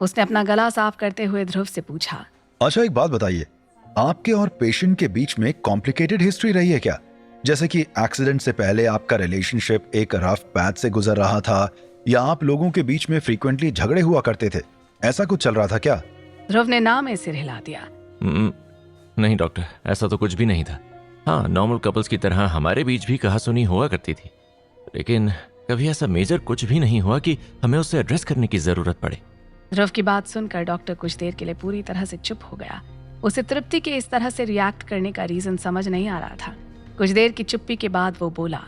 B: उसने अपना गला साफ करते हुए ध्रुव से पूछा,
A: अच्छा, एक बात बताइए, आपके और पेशेंट के बीच में कॉम्प्लिकेटेड हिस्ट्री रही है क्या? जैसे कि एक्सीडेंट से पहले आपका रिलेशनशिप एक रफ पैच से गुजर रहा था, या आप लोगों के बीच में फ्रीक्वेंटली झगड़े हुआ करते थे? ऐसा कुछ चल रहा था क्या?
B: ध्रुव ने ना में सिर हिला दिया।
C: नहीं डॉक्टर, ऐसा तो कुछ भी नहीं था। हाँ, नॉर्मल कपल्स की तरह हमारे बीच भी कहासुनी हुआ करती थी, लेकिन कभी ऐसा मेजर कुछ भी नहीं हुआ कि हमें उससे एड्रेस करने की जरूरत पड़े।
B: ध्रुव की बात सुनकर डॉक्टर कुछ देर के लिए पूरी तरह से चुप हो गया। उसे तृप्ति के इस तरह से रिएक्ट करने का रीजन समझ नहीं आ रहा था। कुछ देर की चुप्पी के बाद वो बोला,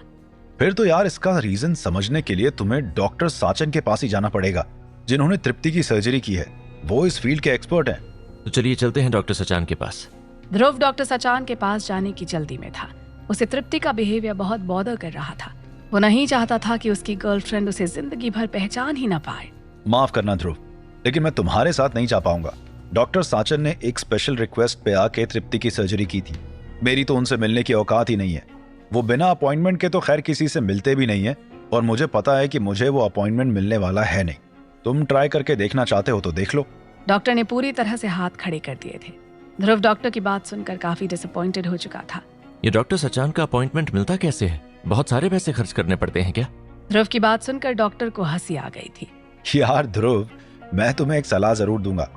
A: फिर तो यार इसका रीजन समझने के लिए तुम्हें डॉक्टर साचन के पास ही जाना पड़ेगा, जिन्होंने तृप्ति की सर्जरी की है। वो इस फील्ड के एक्सपर्ट हैं।
C: तो चलिए चलते हैं डॉक्टर सचान के पास।
B: ध्रुव डॉक्टर सचान के पास जाने की जल्दी में था। उसे तृप्ति का बिहेवियर बहुत बॉदर कर रहा था। वो नहीं चाहता था कि उसकी गर्लफ्रेंड उसे जिंदगी भर पहचान ही ना पाए।
A: माफ करना ध्रुव, लेकिन मैं तुम्हारे साथ नहीं जा पाऊंगा। डॉक्टर साचन ने एक स्पेशल रिक्वेस्ट पे आके तृप्ति की सर्जरी की थी। मेरी तो उनसे मिलने की औकात ही नहीं है। वो बिना अपॉइंटमेंट के तो खैर किसी से मिलते भी नहीं है, और मुझे पता है कि मुझे वो अपॉइंटमेंट मिलने वाला है नहीं। तुम ट्राई करके देखना चाहते हो तो देख लो।
B: डॉक्टर ने पूरी तरह से हाथ खड़े कर दिए थे। ध्रुव डॉक्टर की बात सुनकर काफी डिसअपॉइंटेड हो चुका था।
C: ये डॉक्टर सचान का अपॉइंटमेंट मिलता कैसे है? बहुत सारे पैसे खर्च करने पड़ते हैं क्या?
B: ध्रुव की बात सुनकर डॉक्टर को हंसी आ गई थी।
A: यार ध्रुव, मैं तुम्हें एक सलाह जरूर दूंगा।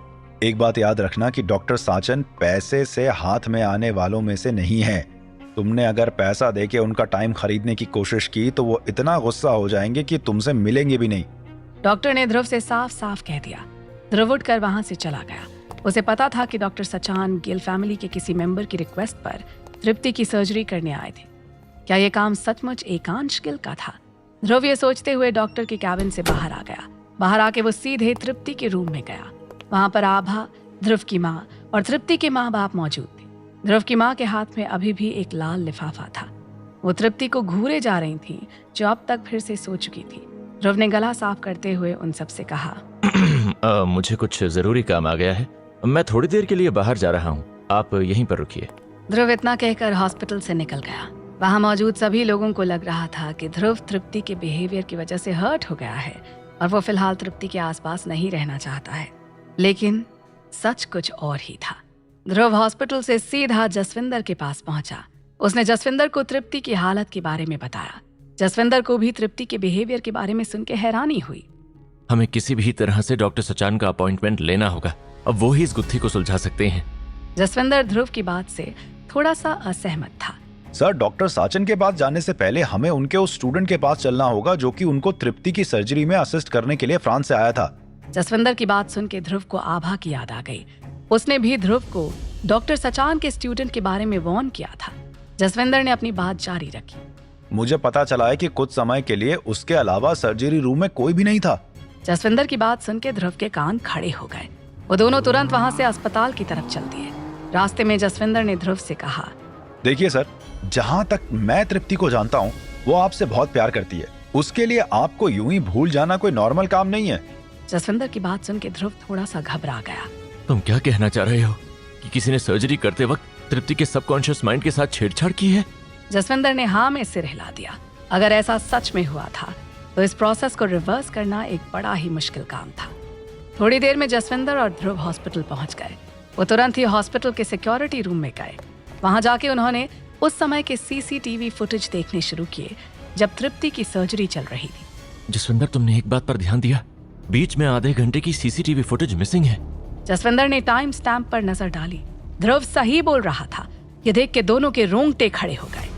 A: एक बात याद रखना कि डॉक्टर साचन पैसे से हाथ में आने वालों में से नहीं है। तुमने अगर पैसा देके उनका टाइम खरीदने की कोशिश की तो वो इतना गुस्सा हो जाएंगे कि तुमसे मिलेंगे भी नहीं।
B: डॉक्टर ने ध्रुव से साफ साफ कह दिया। ध्रुव उठकर वहां से चला गया। उसे पता था कि डॉक्टर सचान गिल फैमिली के किसी मेंबर की रिक्वेस्ट पर तृप्ति की सर्जरी करने आए थे। क्या ये काम सचमुच एकांश गिल का था? ध्रुव ये सोचते हुए डॉक्टर के कैबिन से बाहर आ गया। बाहर आके वो सीधे तृप्ति के रूम में गया। वहां पर आभा, ध्रुव की माँ और तृप्ति के माँ बाप मौजूद थे। ध्रुव की माँ के हाथ में अभी भी एक लाल लिफाफा था। वो तृप्ति को घूरे जा रही थी, जो अब तक फिर से सो चुकी थी। ध्रुव ने गला साफ करते हुए उन सबसे कहा,
C: मुझे कुछ जरूरी काम आ गया है, मैं थोड़ी देर के लिए बाहर जा रहा हूँ, आप यहीं पर रुकिए।
B: ध्रुव इतना कहकर हॉस्पिटल से निकल गया। वहां मौजूद सभी लोगों को लग रहा था कि ध्रुव तृप्ति के बिहेवियर की वजह से हर्ट हो गया है और वो फिलहाल तृप्ति के आसपास नहीं रहना चाहता है। लेकिन सच कुछ और ही था। ध्रुव हॉस्पिटल से सीधा जसविंदर के पास पहुंचा। उसने जसविंदर को तृप्ति की हालत के बारे में बताया। जसविंदर को भी तृप्ति के बिहेवियर के बारे में सुन के हैरानी हुई।
C: हमें किसी भी तरह से डॉक्टर सचान का अपॉइंटमेंट लेना होगा। अब वो ही इस गुत्थी को सुलझा सकते हैं।
B: जसविंदर ध्रुव की बात से थोड़ा सा असहमत था।
A: सर, डॉक्टर साचन के पास जाने से पहले हमें उनके उस स्टूडेंट के पास चलना होगा जो कि उनको तृप्ति की सर्जरी में असिस्ट करने के लिए फ्रांस से आया था।
B: जसविंदर की बात सुन के ध्रुव को आभा की याद आ गई। उसने भी ध्रुव को डॉक्टर सचान के स्टूडेंट के बारे में वार्न किया था। जसविंदर ने अपनी बात जारी रखी।
A: मुझे पता चला है कि कुछ समय के लिए उसके अलावा सर्जरी रूम में कोई भी नहीं था।
B: जसविंदर की बात सुन के ध्रुव के कान खड़े हो गए। वो दोनों तुरंत वहां से अस्पताल की तरफ चल दिए। रास्ते में जसविंदर ने ध्रुव से कहा,
A: देखिए सर, जहाँ तक मैं तृप्ति को जानता हूँ वो आपसे बहुत प्यार करती है। उसके लिए आपको यूं ही भूल जाना कोई नॉर्मल काम नहीं है।
B: जसविंदर की बात सुन के ध्रुव थोड़ा सा घबरा गया।
C: तुम क्या कहना चाह रहे हो कि किसी ने सर्जरी करते वक्त तृप्ति के सबकॉन्शियस माइंड के साथ छेड़छाड़ की है?
B: जसविंदर ने हाँ में सिर हिला दिया। अगर ऐसा सच में हुआ था तो इस प्रोसेस को रिवर्स करना एक बड़ा ही मुश्किल काम था। थोड़ी देर में जसविंदर और ध्रुव हॉस्पिटल पहुंच गए। वो तुरंत ही हॉस्पिटल के सिक्योरिटी रूम में गए। वहां जाके उन्होंने उस समय के सीसीटीवी फुटेज देखने शुरू किए जब तृप्ति की सर्जरी चल रही थी।
C: जसविंदर, तुमने एक बात पर ध्यान दिया? बीच में आधे घंटे की सीसीटीवी फुटेज मिसिंग है।
B: जसविंदर ने टाइम स्टैम्प पर नजर डाली। ध्रुव सही बोल रहा था। ये देख के दोनों के रोंगटे खड़े हो गए।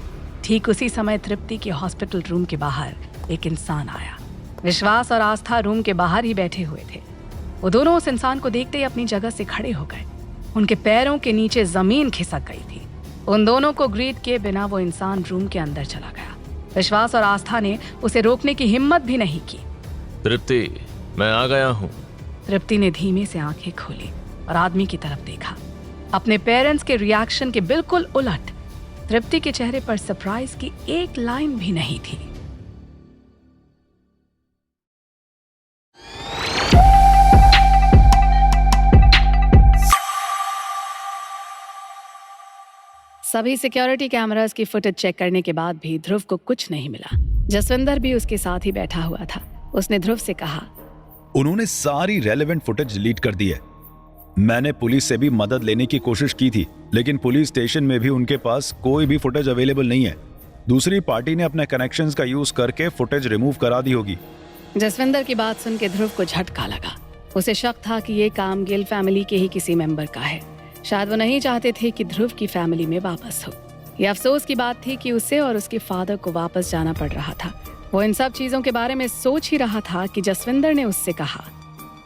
B: ठीक उसी समय तृप्ति के हॉस्पिटल रूम के बाहर एक इंसान आया। विश्वास और आस्था रूम के बाहर ही बैठे हुए थे। वो दोनों उस इंसान को देखते ही अपनी जगह से खड़े हो गए। उनके पैरों के नीचे जमीन खिसक गई थी। उन दोनों को ग्रीट किए बिना वो इंसान रूम के अंदर चला गया। विश्वास और आस्था ने उसे रोकने की हिम्मत भी नहीं की।
C: तृप्ति, मैं आ गया हूँ।
B: तृप्ति ने धीमे से आंखें खोली और आदमी की तरफ देखा। अपने पेरेंट्स के रिएक्शन के बिल्कुल उलट तृप्ति के चेहरे पर सरप्राइज की एक लाइन भी नहीं थी। सभी सिक्योरिटी कैमरास की फुटेज चेक करने के बाद भी ध्रुव को कुछ नहीं मिला। जसविंदर भी उसके साथ ही बैठा हुआ था। उसने ध्रुव से कहा,
A: उन्होंने सारी रेलेवेंट फुटेज डिलीट कर दी है। मैंने पुलिस से भी मदद लेने की कोशिश की थी, लेकिन पुलिस स्टेशन में भी उनके पास कोई भी फुटेज अवेलेबल नहीं है। दूसरी पार्टी ने अपने कनेक्शंस का यूज करके फुटेज रिमूव करा दी होगी।
B: जसविंदर की बात सुन के ध्रुव को झटका लगा। उसे शक था कि ये काम गिल फैमिली के ही किसी मेंबर का है। शायद वो नहीं चाहते थे कि ध्रुव की फैमिली में वापस हो। ये अफसोस की बात थी कि उसे और उसके फादर को वापस जाना पड़ रहा था। वो इन सब चीजों के बारे में सोच ही रहा था कि जसविंदर ने उससे कहा,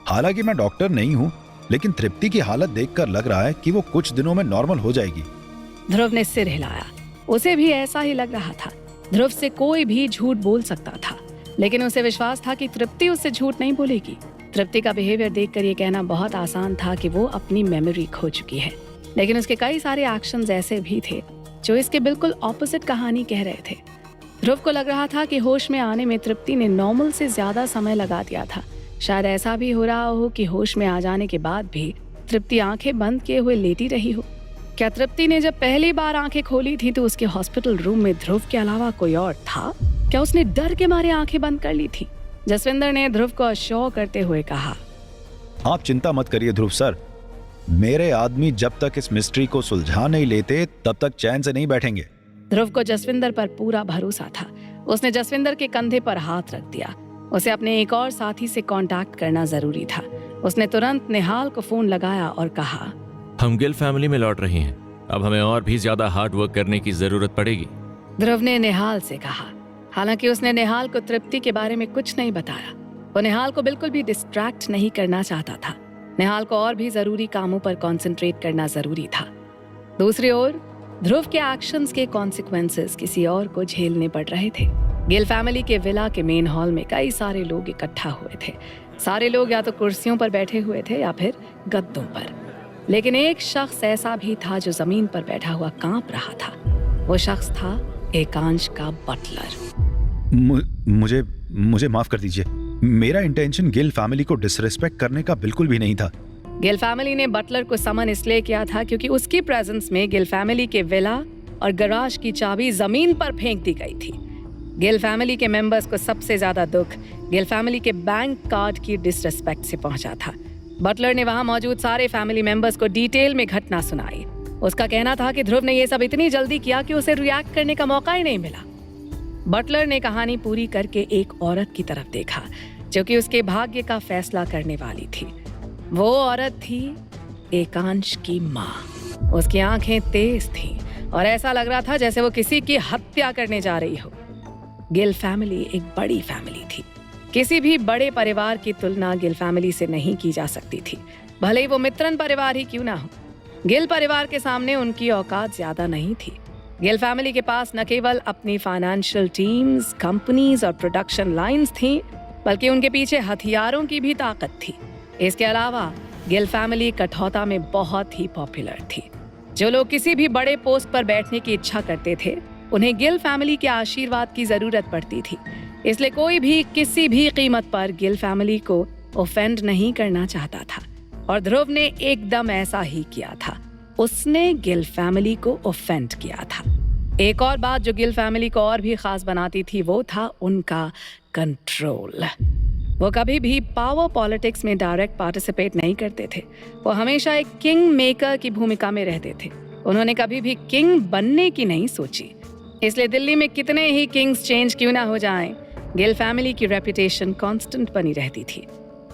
A: हालांकि मैं डॉक्टर नहीं हूँ, लेकिन तृप्ति की हालत देखकर लग रहा है कि वो कुछ दिनों में नॉर्मल हो जाएगी।
B: ध्रुव ने सिर हिलाया। उसे भी ऐसा ही लग रहा था। ध्रुव से कोई भी झूठ बोल सकता था, लेकिन उसे विश्वास था कि तृप्ति उससे झूठ नहीं बोलेगी। तृप्ति का बिहेवियर देखकर ये कहना बहुत आसान था कि वो अपनी मेमोरी खो चुकी है, लेकिन उसके कई सारे एक्शंस ऐसे भी थे जो इसके बिल्कुल ऑपोजिट कहानी कह रहे थे। ध्रुव को लग रहा था कि होश में आने में तृप्ति ने नॉर्मल से ज्यादा समय लगा दिया था। शायद ऐसा भी हो रहा हो कि होश में आ जाने के बाद भी तृप्ति आंखें बंद किए हुए लेटी रही हो। क्या तृप्ति ने जब पहली बार आंखें खोली थी तो उसके हॉस्पिटल रूम में ध्रुव के अलावा कोई और था? क्या उसने डर के मारे आंखें बंद कर ली थी? जसविंदर ने ध्रुव को अश्योर करते हुए कहा,
A: आप चिंता मत करिए ध्रुव सर, मेरे आदमी जब तक इस मिस्ट्री को सुलझा नहीं लेते तब तक चैन से नहीं बैठेंगे।
B: ध्रुव को जसविंदर पर पूरा भरोसा था। उसने जसविंदर के कंधे पर हाथ रख दिया। उसे अपने एक और साथी से कांटेक्ट करना जरूरी था। उसने तुरंत निहाल को फोन लगाया और कहा,
C: हम गिल फैमिली में लौट रही हैं। अब हमें और भी ज्यादा हार्ड वर्क करने की जरूरत पड़ेगी।
B: ध्रुव ने निहाल से कहा। हालांकि उसने निहाल को तृप्ति के बारे में कुछ नहीं बताया। वो निहाल को बिल्कुल भी डिस्ट्रैक्ट नहीं करना चाहता था। निहाल को और भी जरूरी कामों पर कंसंट्रेट करना जरूरी था। दूसरी ओर ध्रुव के एक्शंस के कॉन्सिक्वेंसेस किसी और को झेलने पड़ रहे थे। गिल फैमिली के विला के मेन हॉल में कई सारे लोग इकट्ठा हुए थे। सारे लोग या तो कुर्सियों पर बैठे हुए थे या फिर गद्दों पर, लेकिन एक शख्स ऐसा भी था जो जमीन पर बैठा हुआ कांप रहा था। वो शख्स था एकांश का बटलर।
A: मुझे माफ कर दीजिए। मेरा इंटेंशन गिल फैमिली को डिसरिस्पेक्ट करने का बिल्कुल भी नहीं था।
B: गिल फैमिली ने बटलर को समन इसलिए किया था क्योंकि उसकी प्रेजेंस में गिल फैमिली के विला और गराज की चाबी जमीन पर फेंक दी गई थी। गिल फैमिली के मेंबर्स को सबसे ज्यादा दुख गिल फैमिली के बैंक कार्ड की डिसरिस्पेक्ट से पहुंचा था। बटलर ने वहां मौजूद सारे फैमिली मेंबर्स को डिटेल में घटना सुनाई। उसका कहना था कि ध्रुव ने ये सब इतनी जल्दी किया कि उसे रिएक्ट करने का मौका ही नहीं मिला। बटलर ने कहानी पूरी करके एक औरत की तरफ देखा जो कि उसके भाग्य का फैसला करने वाली थी। वो औरत थी एकांश की माँ। उसकी आंखें तेज थीं, और ऐसा लग रहा था जैसे वो किसी की हत्या करने जा रही हो। गिल फैमिली एक बड़ी फैमिली थी। किसी भी बड़े परिवार की तुलना गिल फैमिली से नहीं की जा सकती थी, भले ही वो मित्रन परिवार ही क्यों ना हो। गिल परिवार के सामने उनकी औकात ज्यादा नहीं थी। गिल फैमिली के पास न केवल अपनी फाइनेंशियल टीम्स, कंपनीज और प्रोडक्शन लाइंस थी, बल्कि उनके पीछे हथियारों की भी ताकत थी। इसके अलावा गिल फैमिली कठौता में बहुत ही पॉपुलर थी। जो लोग किसी भी बड़े पोस्ट पर बैठने की इच्छा करते थे, उन्हें गिल फैमिली के आशीर्वाद की जरूरत पड़ती थी। इसलिए कोई भी किसी भी कीमत पर गिल फैमिली को ऑफेंड नहीं करना चाहता था, और ध्रुव ने एकदम ऐसा ही किया था। उसने गिल फैमिली को ऑफेंड किया था। एक और बात जो गिल फैमिली को और भी खास बनाती थी वो था उनका कंट्रोल। वो कभी भी पावर पॉलिटिक्स में डायरेक्ट पार्टिसिपेट नहीं करते थे। वो हमेशा एक किंग मेकर की भूमिका में रहते थे। उन्होंने कभी भी किंग बनने की नहीं सोची। इसलिए दिल्ली में कितने ही किंग्स चेंज क्यों ना हो जाएं, गिल फैमिली की रेपुटेशन कांस्टेंट बनी रहती थी।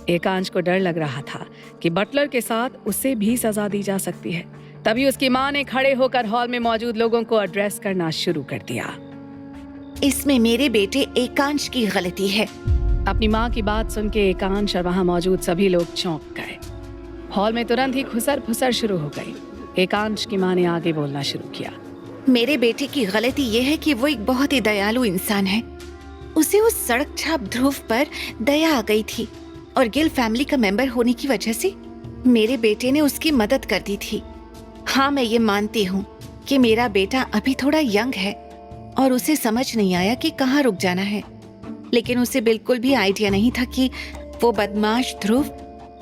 B: एकांश को डर लग रहा था कि बटलर के साथ उसे भी सजा दी जा सकती है। तभी उसकी माँ ने खड़े होकर हॉल में मौजूद लोगों को एड्रेस करना शुरू कर दिया।
D: इसमें मेरे बेटे एकांश की गलती है।
B: अपनी माँ की बात सुन के एकांश और वहाँ मौजूद सभी लोग चौंक गए। हॉल में तुरंत ही खुसर फुसर शुरू हो गई। एकांश की माँ ने आगे बोलना शुरू किया।
D: मेरे बेटे की गलती ये है कि वो एक बहुत ही दयालु इंसान है। उसे उस सड़क छाप ध्रुव पर दया आ गई थी, और गिल फैमिली का मेंबर होने की वजह से मेरे बेटे ने उसकी मदद कर दी थी। हाँ, मैं ये मानती हूँ कि मेरा बेटा अभी थोड़ा यंग है और उसे समझ नहीं आया कि कहाँ रुक जाना है, लेकिन उसे बिल्कुल भी आइडिया नहीं था कि वो बदमाश ध्रुव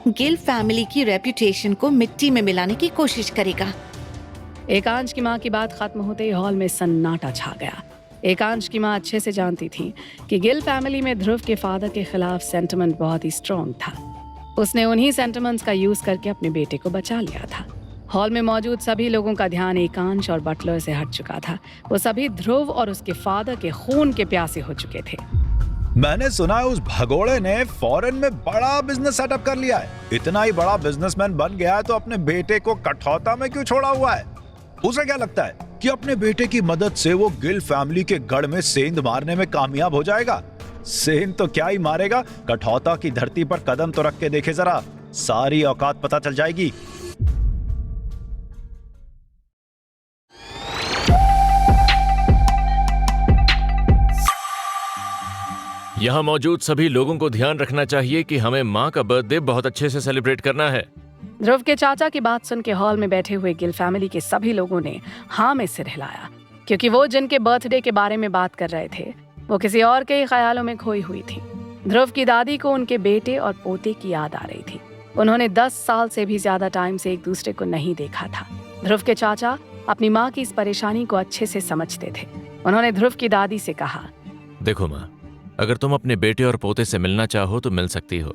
D: गिल फैमिली की रेपुटेशन को मिट्टी में मिलाने की कोशिश करेगा।
B: एकांश की माँ की बात खत्म होते ही हॉल में सन्नाटा छा गया। एकांश की माँ अच्छे से जानती थी कि गिल फैमिली में ध्रुव के फादर के खिलाफ सेंटिमेंट बहुत ही स्ट्रॉन्ग था। उसने उन्हीं सेंटिमेंट्स का यूज करके अपने बेटे को बचा लिया था। हॉल में मौजूद सभी लोगों का ध्यान एकांश और बटलर से हट चुका था। वो सभी ध्रुव और उसके फादर के खून के प्यासे हो चुके थे।
A: मैंने सुना है उस भगोड़े ने फॉरेन में बड़ा बिजनेस सेटअप कर लिया है। इतना ही बड़ा बिजनेसमैन बन गया है तो अपने बेटे को कठौता में क्यों छोड़ा हुआ है? उसे क्या लगता है कि अपने बेटे की मदद से वो गिल फैमिली के गढ़ में सेंध मारने में कामयाब हो जाएगा? सेंध तो क्या ही मारेगा, कठौता की धरती पर कदम तो रख के देखे जरा, सारी औकात पता चल जाएगी।
C: यहाँ मौजूद सभी लोगों को ध्यान रखना चाहिए कि हमें माँ का बर्थडे बहुत अच्छे से सेलिब्रेट करना है।
B: ध्रुव के चाचा की बात सुन के हॉल में बैठे हुए गिल फैमिली के सभी लोगों ने हाँ में सिर हिलाया, क्योंकि वो जिनके बर्थडे के बारे में बात कर रहे थे वो किसी और के ख्यालों में खोई हुई थी। ध्रुव की दादी को उनके बेटे और पोते की याद आ रही थी। उन्होंने 10 साल से भी ज्यादा टाइम से एक दूसरे को नहीं देखा था। ध्रुव के चाचा अपनी माँ की इस परेशानी को अच्छे से समझते थे। उन्होंने ध्रुव की दादी से कहा,
C: देखो माँ, अगर तुम अपने बेटे और पोते से मिलना चाहो तो मिल सकती हो,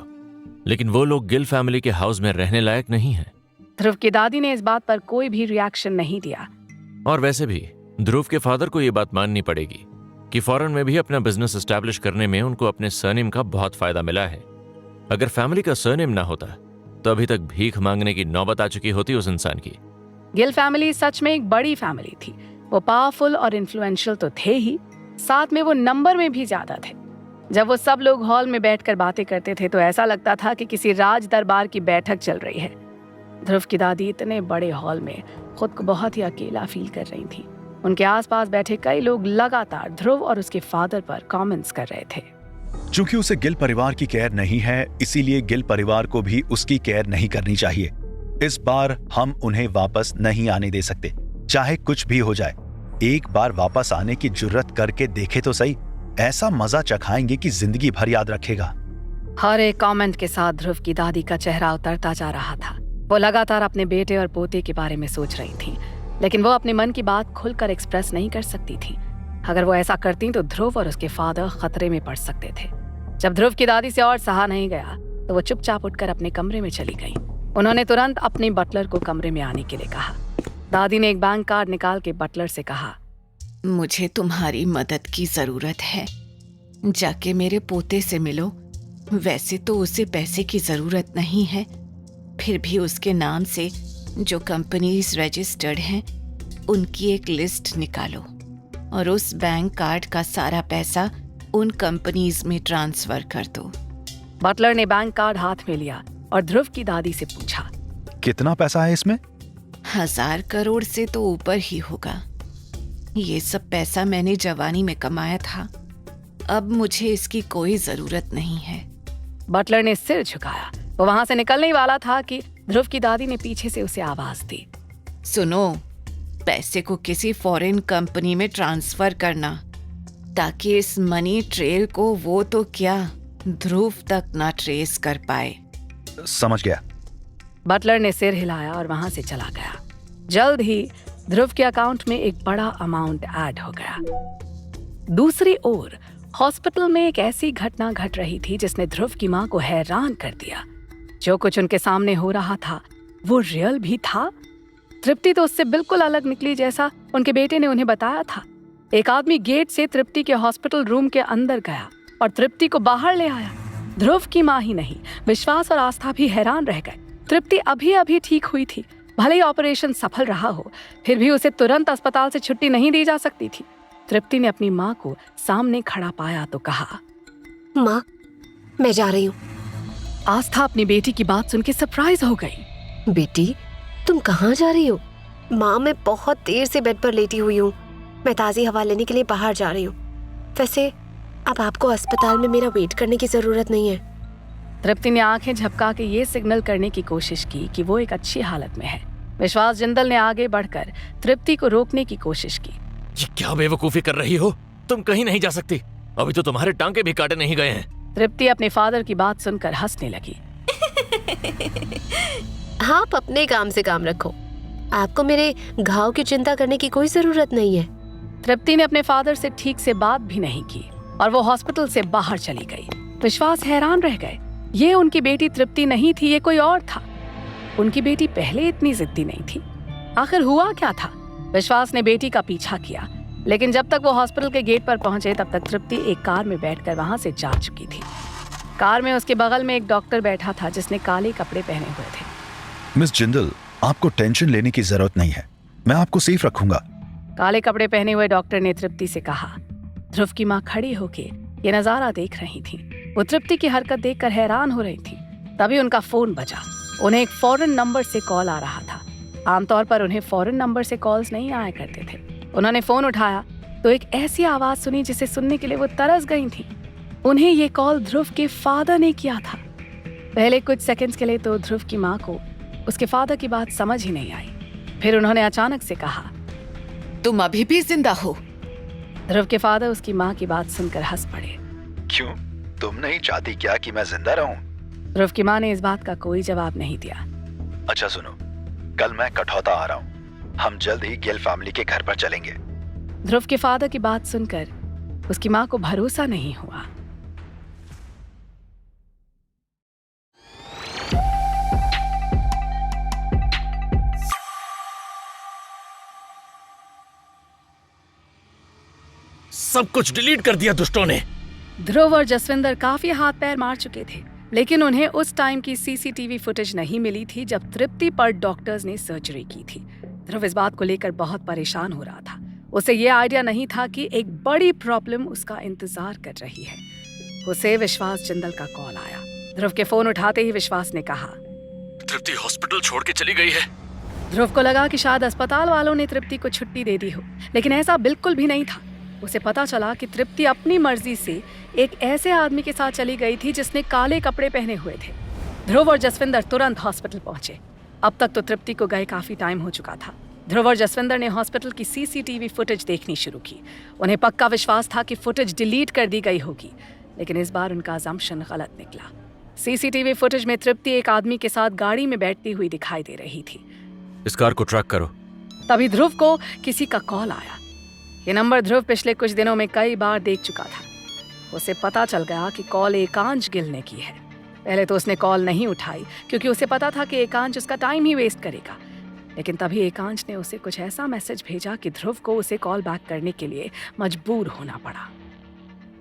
C: लेकिन वो लोग गिल फैमिली के हाउस में रहने लायक नहीं है।
B: ध्रुव की दादी ने इस बात पर कोई भी रिएक्शन नहीं दिया।
C: और वैसे भी ध्रुव के फादर को ये बात माननी पड़ेगी कि फॉरेन में भी अपना बिजनेस एस्टैब्लिश करने में उनको अपने सरनेम का बहुत फायदा मिला है। अगर फैमिली का सरनेम ना होता तो अभी तक भीख मांगने की नौबत आ चुकी होती उस इंसान की।
B: गिल फैमिली सच में एक बड़ी फैमिली थी। वो पावरफुल और इन्फ्लुएंशियल तो थे ही, साथ में वो नंबर में भी ज्यादा थे। जब वो सब लोग हॉल में बैठकर बातें करते थे तो ऐसा लगता था कि किसी राज दरबार की बैठक चल रही है। ध्रुव की दादी इतने बड़े हॉल में खुद को बहुत ही अकेला फील कर रही थी। उनके आसपास बैठे कई लोग लगातार ध्रुव और उसके फादर पर कमेंट्स कर रहे थे।
A: चूंकि उसे गिल परिवार की केयर नहीं है, इसीलिए गिल परिवार को भी उसकी केयर नहीं करनी चाहिए। इस बार हम उन्हें वापस नहीं आने दे सकते, चाहे कुछ भी हो जाए। एक बार वापस आने की जुर्रत करके देखे तो सही, ऐसा मजा चखाएंगे कि जिंदगी भर याद रखेगा।
B: हर एक कमेंट के साथ ध्रुव की दादी का चेहरा उतरता जा रहा था। वो लगातार अपने बेटे और पोते के बारे में सोच रही थी, लेकिन वो अपने मन की बात खुलकर एक्सप्रेस नहीं कर सकती थी। अगर वो ऐसा करती तो ध्रुव और उसके फादर खतरे में पड़ सकते थे। जब ध्रुव की दादी से और सहा नहीं गया तो वो चुपचाप उठकर अपने कमरे में चली गई। उन्होंने तुरंत अपने बटलर को कमरे में आने के लिए कहा। दादी ने एक बैंक कार्ड निकाल के बटलर से कहा,
D: मुझे तुम्हारी मदद की जरूरत है, जाके मेरे पोते से मिलो। वैसे तो उसे पैसे की जरूरत नहीं है, फिर भी उसके नाम से जो कंपनीज रजिस्टर्ड हैं
F: उनकी एक लिस्ट निकालो और उस बैंक कार्ड का सारा पैसा उन कंपनीज में ट्रांसफर कर दो।
B: बटलर ने बैंक कार्ड हाथ में लिया और ध्रुव की दादी से पूछा।
A: कितना पैसा है इसमें?
F: 1000 करोड़ से तो ऊपर ही होगा। ये सब पैसा मैंने जवानी में कमाया था, अब मुझे इसकी कोई जरूरत नहीं है।
B: बटलर ने सिर झुकाया। वो वहां से निकलने ही वाला था कि ध्रुव की दादी ने पीछे से उसे आवाज दी।
F: सुनो, पैसे को किसी फॉरेन कंपनी में ट्रांसफर करना, ताकि इस मनी ट्रेल को वो तो क्या ध्रुव तक ना ट्रेस कर पाए।
A: समझ गया।
B: बटलर ने सिर हिलाया और वहां से चला गया। जल्द ही ध्रुव के अकाउंट में एक बड़ा अमाउंट ऐड हो गया। दूसरी ओर हॉस्पिटल में एक ऐसी घटना घट रही थी जिसने ध्रुव की मां को हैरान कर दिया। जो कुछ उनके सामने हो रहा था वो रियल भी था। तृप्ति तो उससे बिल्कुल अलग निकली जैसा उनके बेटे ने उन्हें बताया था। एक आदमी गेट से तृप्ति के हॉस्पिटल रूम के अंदर गया और तृप्ति को बाहर ले आया। ध्रुव की मां ही नहीं, विश्वास और आस्था भी हैरान रह गए। तृप्ति अभी अभी ठीक हुई थी। भले ही ऑपरेशन सफल रहा हो, फिर भी उसे तुरंत अस्पताल से छुट्टी नहीं दी जा सकती थी। तृप्ति ने अपनी मां को सामने खड़ा पाया तो कहा,
E: माँ, मैं जा रही हूँ।
B: आस्था अपनी बेटी की बात सुन के सरप्राइज हो गई।
E: बेटी, तुम कहाँ जा रही हो? माँ, मैं बहुत देर से बेड पर लेटी हुई हूँ। मैं ताज़ी हवा लेने के लिए बाहर जा रही हूँ। वैसे अब आपको अस्पताल में मेरा वेट करने की जरूरत नहीं है।
B: तृप्ति ने आंखें झपका के ये सिग्नल करने की कोशिश की कि वो एक अच्छी हालत में है। विश्वास जिंदल ने आगे बढ़कर तृप्ति को रोकने की कोशिश की।
C: ये क्या बेवकूफी कर रही हो? तुम कहीं नहीं जा सकती। अभी तो तुम्हारे टांके भी काटे नहीं गए हैं।
B: तृप्ति अपने फादर की बात सुनकर हंसने लगी।
E: आप अपने काम से काम रखो। आपको मेरे घाव की चिंता करने की कोई जरूरत नहीं है।
B: तृप्ति ने अपने फादर से ठीक से बात भी नहीं की और वो हॉस्पिटल से बाहर चली गई। विश्वास हैरान रह गए। ये उनकी बेटी तृप्ति नहीं थी, ये कोई और था। उनकी बेटी पहले इतनी जिद्दी नहीं थी। आखिर हुआ क्या था? विश्वास ने बेटी का पीछा किया, लेकिन जब तक वो हॉस्पिटल के गेट पर पहुंचे तब तक तृप्ति एक कार में बैठकर वहां से जा चुकी थी। कार में उसके बगल में एक डॉक्टर बैठा था जिसने काले कपड़े पहने हुए थे।
A: मिस जिंदल, आपको टेंशन लेने की जरूरत नहीं है, मैं आपको सेफ रखूंगा।
B: काले कपड़े पहने हुए डॉक्टर ने तृप्ति से कहा। ध्रुव की माँ खड़ी होके ये नजारा देख रही थी। वो तृप्ति की हरकत देखकर हैरान हो रही थी। तभी उनका फोन बजा। उन्हें एक फॉरेन नंबर से कॉल आ रहा था। आमतौर पर उन्हें फॉरेन नंबर से कॉल्स नहीं आया करते थे। उन्होंने फोन उठाया तो एक ऐसी आवाज सुनी जिसे सुनने के लिए वो तरस गई थी। उन्हें ये कॉल ध्रुव के फादर ने किया था। पहले कुछ सेकंड्स के लिए तो ध्रुव की माँ को उसके फादर की बात समझ ही नहीं आई। फिर उन्होंने अचानक से कहा,
F: तुम अभी भी जिंदा हो?
B: ध्रुव के फादर उसकी माँ की बात सुनकर हंस पड़े।
A: क्यों, तुम नहीं चाहती क्या कि मैं जिंदा रहूं?
B: ध्रुव की माँ ने इस बात का कोई जवाब नहीं दिया।
A: अच्छा सुनो, कल मैं कठौता आ रहा हूँ, हम जल्द ही गिल फैमिली के घर पर चलेंगे।
B: ध्रुव के फादर की बात सुनकर उसकी माँ को भरोसा नहीं हुआ।
C: सब कुछ डिलीट कर दिया दुष्टों ने।
B: ध्रुव और जसविंदर काफी हाथ पैर मार चुके थे, लेकिन उन्हें उस टाइम की सीसीटीवी फुटेज नहीं मिली थी जब तृप्ति पर डॉक्टर्स ने सर्जरी की थी। ध्रुव इस बात को लेकर बहुत परेशान हो रहा था। उसे ये आइडिया नहीं था कि एक बड़ी प्रॉब्लम उसका इंतजार कर रही है। उसे विश्वास जिंदल का कॉल आया। ध्रुव के फोन उठाते ही विश्वास ने कहा,
C: तृप्ति हॉस्पिटल छोड़ के चली गई है।
B: ध्रुव को लगा कि शायद अस्पताल वालों ने तृप्ति को छुट्टी दे दी हो, लेकिन ऐसा बिल्कुल भी नहीं था। उसे पता चला कि तृप्ति अपनी मर्जी से एक ऐसे आदमी के साथ चली गई थी जिसने काले कपड़े पहने हुए थे। ध्रुव और जसविंदर तुरंत हॉस्पिटल पहुंचे। अब तक तो तृप्ति को गए काफी टाइम हो चुका था। ध्रुव और जसविंदर ने हॉस्पिटल की सीसीटीवी फुटेज देखनी शुरू की। उन्हें पक्का विश्वास था कि फुटेज डिलीट कर दी गई होगी, लेकिन इस बार उनका अजम्पशन गलत निकला। सीसीटीवी फुटेज में तृप्ति एक आदमी के साथ गाड़ी में बैठती हुई दिखाई दे रही थी।
C: इस कार को ट्रैक करो।
B: तभी ध्रुव को किसी का कॉल आया। ये नंबर ध्रुव पिछले कुछ दिनों में कई बार देख चुका था। उसे पता चल गया कि कॉल एकांश गिल ने की है। पहले तो उसने कॉल नहीं उठाई क्योंकि उसे पता था कि एकांश उसका टाइम ही वेस्ट करेगा, लेकिन तभी एकांश ने उसे कुछ ऐसा मैसेज भेजा कि ध्रुव को उसे कॉल बैक करने के लिए मजबूर होना पड़ा।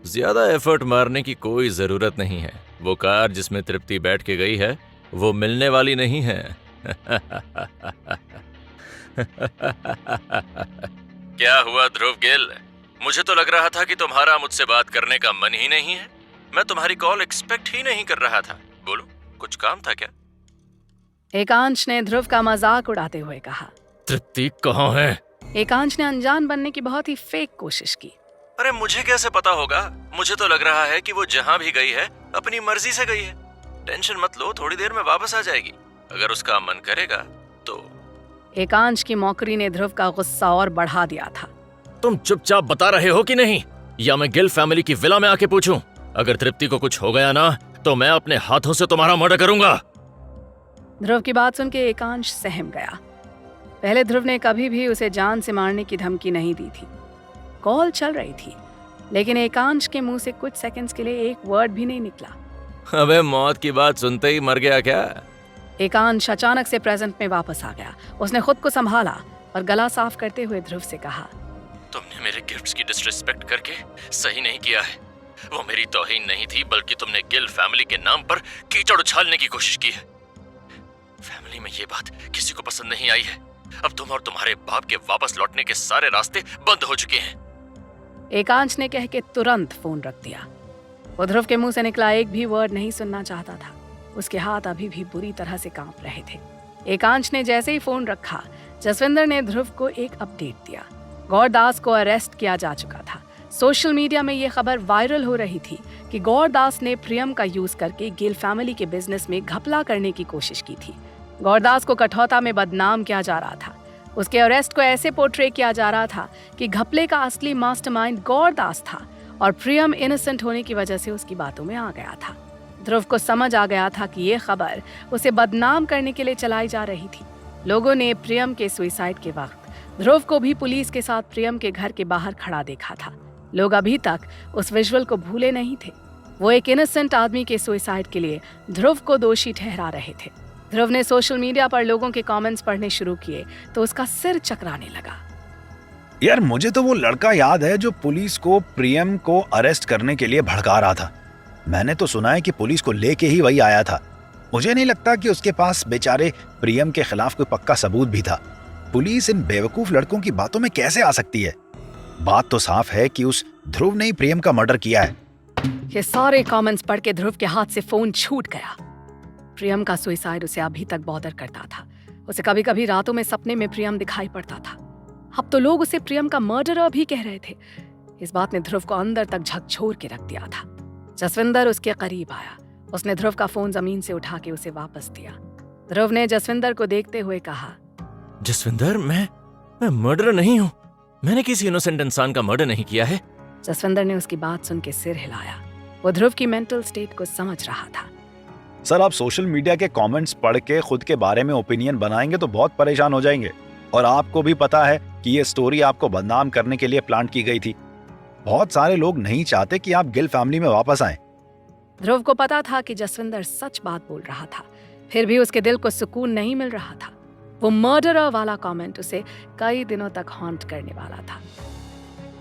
C: ज्यादा एफर्ट मारने की कोई जरूरत नहीं है। वो कार जिसमें तृप्ति बैठ के गई है वो मिलने वाली नहीं है। क्या हुआ ध्रुव गिल? मुझे तो लग रहा था कि तुम्हारा मुझसे बात करने का मन ही नहीं है। मैं तुम्हारी कॉल एक्सपेक्ट ही नहीं कर रहा था। बोलो, कुछ काम था क्या?
B: एकांश ने ध्रुव का मजाक उड़ाते हुए कहा।
C: तृप्ति कहाँ है?
B: एकांश ने अनजान बनने की बहुत ही फेक कोशिश की।
C: अरे मुझे कैसे पता होगा? मुझे तो लग रहा है कि वो जहाँ भी गई है अपनी मर्जी से गई है। टेंशन मत लो, थोड़ी देर में वापस आ जाएगी। अगर उसका मन करेगा तो।
B: एकांश की मौकरी ने ध्रुव का गुस्सा और बढ़ा दिया था।
C: तुम चुपचाप बता रहे हो कि नहीं, या मैं गिल फैमिली की विला में आके पूछूं? अगर तृप्ति को कुछ हो गया ना तो मैं अपने हाथों से तुम्हारा मर्डर करूंगा।
B: ध्रुव की बात सुन के एकांश सहम गया। पहले ध्रुव ने कभी भी उसे जान से मारने की धमकी नहीं दी थी। कॉल चल रही थी, लेकिन एकांश के मुंह से कुछ सेकंड्स के लिए एक वर्ड भी नहीं निकला।
C: अबे मौत की बात सुनते ही मर गया क्या?
B: एकांश अचानक से प्रेजेंट में वापस आ गया। उसने खुद को संभाला और गला साफ करते हुए ध्रुव से कहा,
C: तुमने मेरे गिफ्ट्स की डिसरिस्पेक्ट करके सही नहीं किया है। वो मेरी तौहीन नहीं थी, बल्कि तुमने गिल फैमिली के नाम पर कीचड़ उछालने की कोशिश की है। फैमिली में ये बात किसी को पसंद नहीं आई है। अब तुम और तुम्हारे बाप के वापस लौटने के सारे रास्ते बंद हो चुके हैं।
B: एकांश ने कह के तुरंत फोन रख दिया। वो ध्रुव के मुंह से निकला एक भी वर्ड नहीं सुनना चाहता था। उसके हाथ अभी भी बुरी तरह से कांप रहे थे। एकांश ने जैसे ही फोन रखा, जसविंदर ने ध्रुव को एक अपडेट दिया। गौरदास को अरेस्ट किया जा चुका था। सोशल मीडिया में ये खबर वायरल हो रही थी कि गौरदास ने प्रियम का यूज करके गिल फैमिली के बिजनेस में घपला करने की कोशिश की थी। गौरदास को कठौता में बदनाम किया जा रहा था। उसके अरेस्ट को ऐसे पोर्ट्रे किया जा रहा था कि घपले का असली मास्टरमाइंड गौरदास था और प्रियम इनोसेंट होने की वजह से उसकी बातों में आ गया था। ध्रुव को समझ आ गया था कि ये खबर उसे बदनाम करने के लिए चलाई जा रही थी। लोगों ने प्रियम के सुसाइड के वक्त ध्रुव को भी पुलिस के साथ प्रियम के घर के बाहर खड़ा देखा था। लोग अभी तक उस विजुअल को भूले नहीं थे। वो एक इनोसेंट आदमी के सुसाइड के लिए ध्रुव को दोषी ठहरा रहे थे। ध्रुव ने सोशल मीडिया पर लोगों के कमेंट्स पढ़ने शुरू किए तो उसका सिर चकराने लगा।
A: यार, मुझे तो वो लड़का याद है जो पुलिस को प्रियम को अरेस्ट करने के लिए भड़का रहा था। मैंने तो सुना है कि पुलिस को लेके ही वही आया था। मुझे नहीं लगता कि उसके पास बेचारे प्रियम के खिलाफ कोई पक्का सबूत भी था। पुलिस इन बेवकूफ लड़कों की बातों में कैसे आ सकती है? बात तो साफ है कि उस ध्रुव ने ही प्रियम का मर्डर किया है।
B: ये सारे कमेंट्स पढ़ के ध्रुव के हाथ से फोन छूट गया। प्रियम का सुसाइड उसे अभी तक बॉदर करता था। उसे कभी कभी रातों में सपने में प्रियम दिखाई पड़ता था। अब तो लोग उसे प्रियम का मर्डरर भी कह रहे थे। इस बात ने ध्रुव को अंदर तक झकझोर के रख दिया था। जसविंदर उसके करीब आया। उसने ध्रुव का फोन जमीन से उठा के उसे वापस दिया। ध्रुव ने जसविंदर को देखते हुए कहा,
C: जसविंदर, मैं मर्डर नहीं हूँ। मैंने किसी इनोसेंट इंसान का मर्डर नहीं किया है।
B: जसविंदर ने उसकी बात सुन के सिर हिलाया। वो ध्रुव की मेंटल स्टेट को समझ रहा था।
A: सर, आप सोशल मीडिया के कमेंट्स पढ़ के खुद के बारे में ओपिनियन बनाएंगे तो बहुत परेशान हो जाएंगे। और आपको भी पता है कि ये स्टोरी आपको बदनाम करने के लिए प्लान की गई थी। बहुत सारे लोग नहीं चाहते कि आप गिल फैमिली में वापस आएं।
B: ध्रुव को पता था कि जसविंदर सच बात बोल रहा था, फिर भी उसके दिल को सुकून नहीं मिल रहा था। वो मर्डरर वाला कमेंट उसे कई दिनों तक हॉन्ट करने वाला था।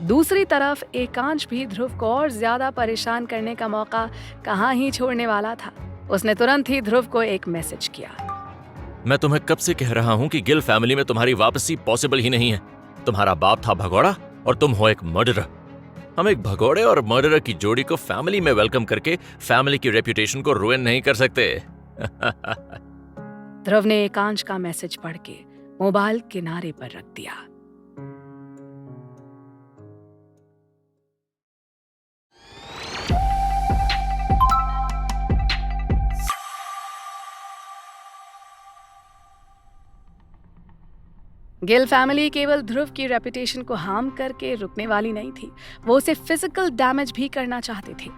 B: दूसरी तरफ एकांश भी ध्रुव को और ज्यादा परेशान करने का मौका कहाँ ही छोड़ने वाला था। उसने तुरंत ही ध्रुव को एक मैसेज किया।
C: मैं तुम्हें कब से कह रहा हूँ कि गिल फैमिली में तुम्हारी वापसी पॉसिबल ही नहीं है। तुम्हारा बाप था भगोड़ा और तुम हो एक मर्डरर। हम एक भगोड़े और मर्डरर की जोड़ी को फैमिली में वेलकम करके फैमिली की रेपुटेशन को रुइन नहीं कर सकते।
B: ध्रुव ने एकांश का मैसेज पढ़ के मोबाइल किनारे पर रख दिया। गिल फैमिली केवल ध्रुव की रेपुटेशन को हार्म करके रुकने वाली नहीं थी, वो उसे फिजिकल डैमेज भी करना चाहते थे।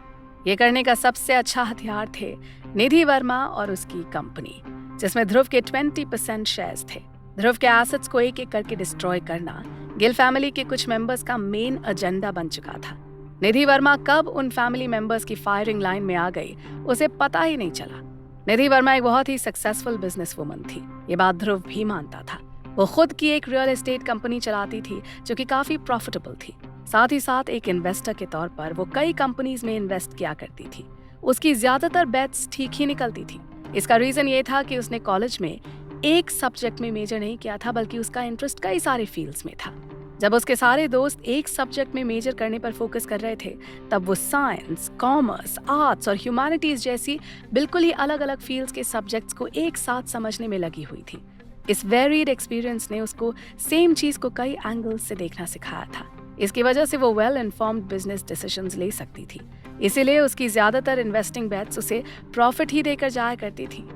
B: ये करने का सबसे अच्छा हथियार थे निधि वर्मा और उसकी कंपनी, जिसमें ध्रुव के 20% शेयर्स थे। ध्रुव के एसेट्स को एक एक करके डिस्ट्रॉय करना गिल फैमिली के कुछ मेंबर्स का मेन एजेंडा बन चुका था। निधि वर्मा कब उन फैमिली मेंबर्स की फायरिंग लाइन में आ गई उसे पता ही नहीं चला। निधि वर्मा एक बहुत ही सक्सेसफुल बिजनेस वुमन थी, ये बात ध्रुव भी मानता था। वो खुद की एक रियल एस्टेट कंपनी चलाती थी जो कि काफी प्रॉफिटेबल थी। साथ ही साथ एक इन्वेस्टर के तौर पर वो कई कंपनीज में इन्वेस्ट किया करती थी। उसकी ज्यादातर बेट्स ठीक ही निकलती थी। इसका रीजन ये था कि उसने कॉलेज में एक सब्जेक्ट में मेजर नहीं किया था, बल्कि उसका इंटरेस्ट कई सारे फील्ड्स में था। जब उसके सारे दोस्त एक सब्जेक्ट में मेजर करने पर फोकस कर रहे थे, तब वो साइंस, कॉमर्स, आर्ट्स और ह्यूमैनिटीज जैसी बिल्कुल ही अलग अलग फील्ड्स के सब्जेक्ट्स को एक साथ समझने में लगी हुई थी। इस वेरिड एक्सपीरियंस ने उसको सेम चीज को कई एंगल्स से देखना सिखाया था। इसकी वजह से वो वेल इन्फॉर्म्ड बिजनेस डिसीजंस ले सकती थी। इसीलिए उसकी ज्यादातर इन्वेस्टिंग बेट्स उसे प्रॉफिट ही देकर जाया करती थी।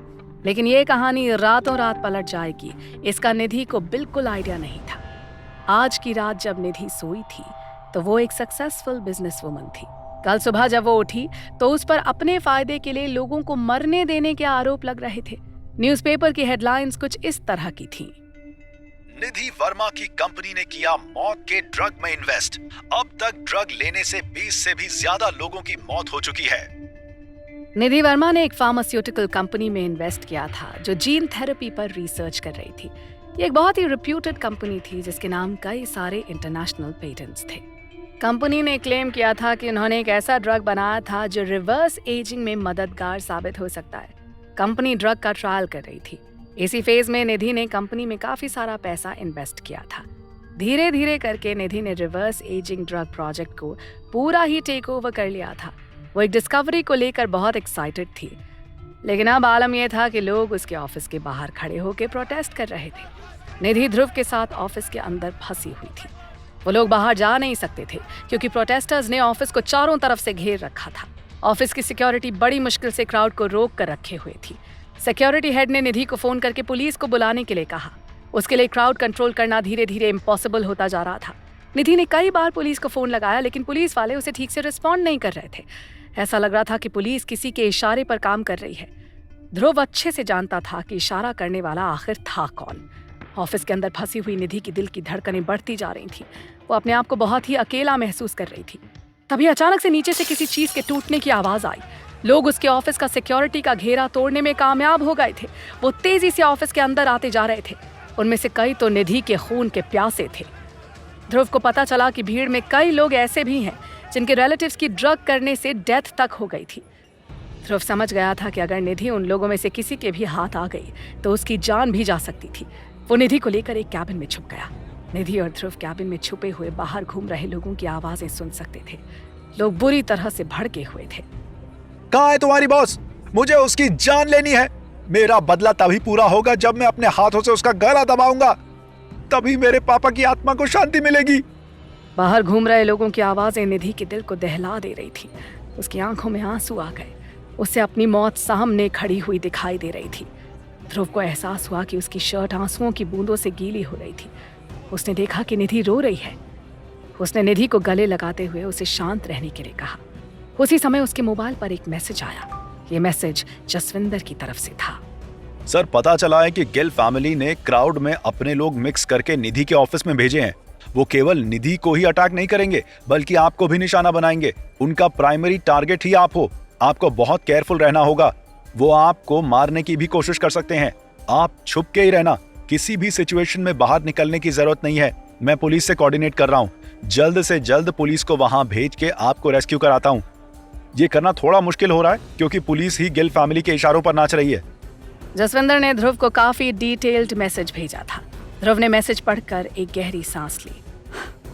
B: लेकिन ये कहानी रातों रात पलट जाएगी, इसका निधि को बिल्कुल आइडिया नहीं था। आज की रात जब निधि सोई थी तो वो एक सक्सेसफुल बिजनेस वुमन थी। कल सुबह जब वो उठी तो उस पर अपने फायदे के लिए लोगों को मरने देने के आरोप लग रहे थे। न्यूज़पेपर की हेडलाइंस कुछ इस तरह की थी।
A: निधि वर्मा की कंपनी ने किया मौत के ड्रग में इन्वेस्ट। अब तक ड्रग लेने से 20 से भी ज्यादा लोगों की मौत हो चुकी है।
B: निधि वर्मा ने एक फार्मास्यूटिकल कंपनी में इन्वेस्ट किया था जो जीन थेरेपी पर रिसर्च कर रही थी। ये एक बहुत ही रिप्यूटेड कंपनी थी जिसके नाम कई सारे इंटरनेशनल पेटेंट्स थे। कंपनी ने क्लेम किया था कि उन्होंने एक ऐसा ड्रग बनाया था जो रिवर्स एजिंग में मददगार साबित हो सकता है। कंपनी ड्रग का ट्रायल कर रही थी। इसी फेज में निधि ने कंपनी में काफी सारा पैसा इन्वेस्ट किया था। धीरे धीरे करके निधि ने रिवर्स एजिंग ड्रग प्रोजेक्ट को पूरा ही टेक ओवर कर लिया था। वो एक डिस्कवरी को लेकर बहुत एक्साइटेड थी, लेकिन अब आलम यह था कि लोग उसके ऑफिस के बाहर खड़े होकर प्रोटेस्ट कर रहे थे। निधि ध्रुव के साथ ऑफिस के अंदर फंसी हुई थी। वो लोग बाहर जा नहीं सकते थे क्योंकि प्रोटेस्टर्स ने ऑफिस को चारों तरफ से घेर रखा था। ऑफिस की सिक्योरिटी बड़ी मुश्किल से क्राउड को रोक कर रखे हुए थी। सिक्योरिटी हेड ने निधि को फोन करके पुलिस को बुलाने के लिए कहा। उसके लिए क्राउड कंट्रोल करना धीरे धीरे इम्पॉसिबल होता जा रहा था। निधि ने कई बार पुलिस को फोन लगाया, लेकिन पुलिस वाले उसे ठीक से रिस्पॉन्ड नहीं कर रहे थे। ऐसा लग रहा था कि पुलिस किसी के इशारे पर काम कर रही है। ध्रुव अच्छे से जानता था कि इशारा करने वाला आखिर था कौन। ऑफिस के अंदर फंसी हुई निधि की दिल की धड़कनें बढ़ती जा रही थी। वो अपने आप को बहुत ही अकेला महसूस कर रही थी। तभी अचानक से नीचे से किसी चीज के टूटने की आवाज आई। लोग उसके ऑफिस का सिक्योरिटी का घेरा तोड़ने में कामयाब हो गए थे। वो तेजी से ऑफिस के अंदर आते जा रहे थे। उनमें से कई तो निधि के खून के प्यासे थे। ध्रुव को पता चला कि भीड़ में कई लोग ऐसे भी हैं जिनके रिलेटिव्स की ड्रग करने से डेथ तक हो गई थी। ध्रुव समझ गया था कि अगर निधि उन लोगों में से किसी के भी हाथ आ गई तो उसकी जान भी जा सकती थी। वो निधि को लेकर एक कैबिन में छुप गया। निधि और ध्रुव कैबिन में छुपे हुए बाहर घूम रहे लोगों की आवाजें सुन सकते थे। लोग बुरी तरह से भड़के हुए थे।
A: कहाँ है तुम्हारी बॉस? मुझे उसकी जान लेनी है। मेरा बदला तभी पूरा होगा जब मैं अपने हाथों से उसका गला दबाऊंगा। तभी मेरे पापा की आत्मा को शांति मिलेगी।
B: बाहर घूम रहे लोगों की आवाजें निधि के दिल को दहला दे रही थी। उसकी आंखों में आंसू आ गए। उसे अपनी मौत सामने खड़ी हुई दिखाई दे रही थी। ध्रुव को एहसास हुआ कि उसकी शर्ट आंसुओं की बूंदों से गीली हो रही थी। उसने देखा कि निधि रो रही है। उसने निधि को गले लगाते हुए उसे शांत रहने के लिए कहा। उसी समय उसके मोबाइल पर एक मैसेज आया। ये मैसेज जसविंदर की तरफ से था।
A: सर, पता चला है कि गिल फैमिली ने क्राउड में अपने लोग मिक्स करके निधि के ऑफिस में भेजे हैं। वो केवल निधि को ही अटैक नहीं करेंगे बल्कि आपको भी निशाना बनाएंगे। उनका प्राइमरी टारगेट ही आप हो। आपको बहुत केयरफुल रहना होगा। वो आपको मारने की भी कोशिश कर सकते हैं। आप छुप के ही रहना। किसी भी सिचुएशन में बाहर निकलने की जरूरत नहीं है। मैं पुलिस से कोऑर्डिनेट कर रहा हूँ। जल्द से जल्द पुलिस को वहां भेज के आपको रेस्क्यू कराता हूँ। ये करना थोड़ा मुश्किल हो रहा है क्योंकि पुलिस ही गिल फैमिली के इशारों पर नाच रही है।
B: जसविंदर ने ध्रुव को काफी डिटेल्ड मैसेज भेजा था। ध्रुव ने मैसेज पढ़कर एक गहरी सांस ली।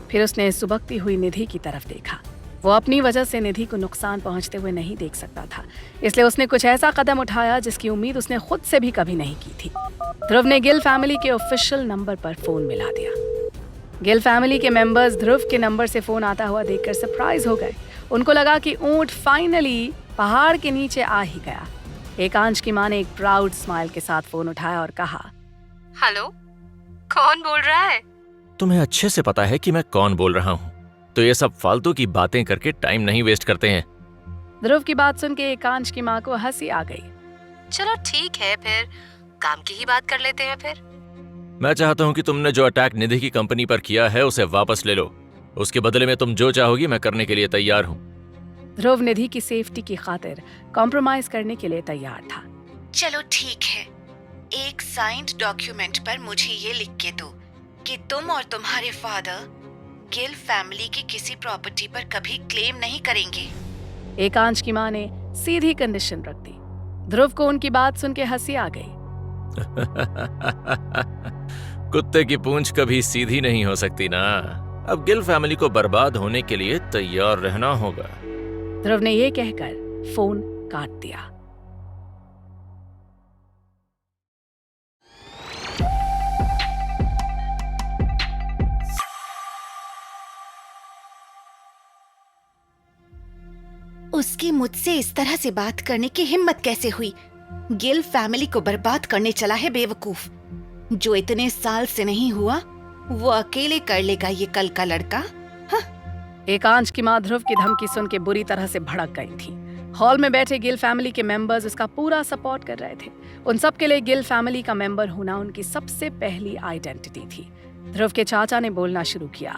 B: फिर उसने सुबकती हुई निधि की तरफ देखा। वो अपनी वजह से निधि को नुकसान पहुंचते हुए नहीं देख सकता था, इसलिए उसने कुछ ऐसा कदम उठाया जिसकी उम्मीद उसने खुद से भी कभी नहीं की थी। ध्रुव ने गिल फैमिली के ऑफिशियल नंबर पर फोन मिला दिया। गिल फैमिली के मेंबर्स ध्रुव के नंबर से फोन आता हुआ देखकर सरप्राइज हो गए। उनको लगा कि ऊंट फाइनली पहाड़ के नीचे आ ही गया। एकांश की मां ने एक प्राउड स्माइल के साथ फोन उठाया और कहा,
E: हेलो, कौन बोल रहा है?
C: तुम्हें अच्छे से पता है कि मैं कौन बोल रहा हूँ, तो ये सब फालतू की बातें करके टाइम नहीं वेस्ट करते हैं।
B: ध्रुव की बात सुन के एकांश की मां को हंसी आ गई।
E: चलो ठीक है, फिर काम की ही बात कर लेते हैं। फिर
C: मैं चाहता हूँ कि तुमने जो अटैक निधि की कंपनी पर किया है उसे वापस ले लो। उसके बदले में तुम जो चाहोगी मैं करने के लिए तैयार हूँ।
B: ध्रुव निधि की सेफ्टी की खातिर कॉम्प्रोमाइज करने के लिए तैयार था।
D: चलो ठीक है, एक साइंड डॉक्यूमेंट पर मुझे ये लिख के दो कि तुम और तुम्हारे फादर गिल फैमिली की किसी प्रॉपर्टी पर कभी क्लेम नहीं करेंगे।
B: एकांश की मां ने सीधी कंडीशन रख दी। ध्रुव को उनकी बात सुन के हंसी आ गई।
C: कुत्ते की पूंछ कभी सीधी नहीं हो सकती ना। अब गिल फैमिली को बर्बाद होने के लिए तैयार रहना होगा।
B: ध्रुव ने ये कहकर फोन काट दिया।
D: उसकी मुझसे इस तरह से बात करने की हिम्मत कैसे हुई? गिल फैमिली को बर्बाद करने चला है बेवकूफ। जो इतने साल से नहीं हुआ वो अकेले कर लेगा ये कल का लड़का।
B: एकांश की मां ध्रुव की धमकी सुन के बुरी तरह से भड़क गई थी। हॉल में बैठे गिल फैमिली के मेंबर्स उसका पूरा सपोर्ट कर रहे थे। उन सब के लिए गिल फैमिली का मेंबर होना उनकी सबसे पहली आइडेंटिटी थी। ध्रुव के चाचा ने बोलना शुरू किया।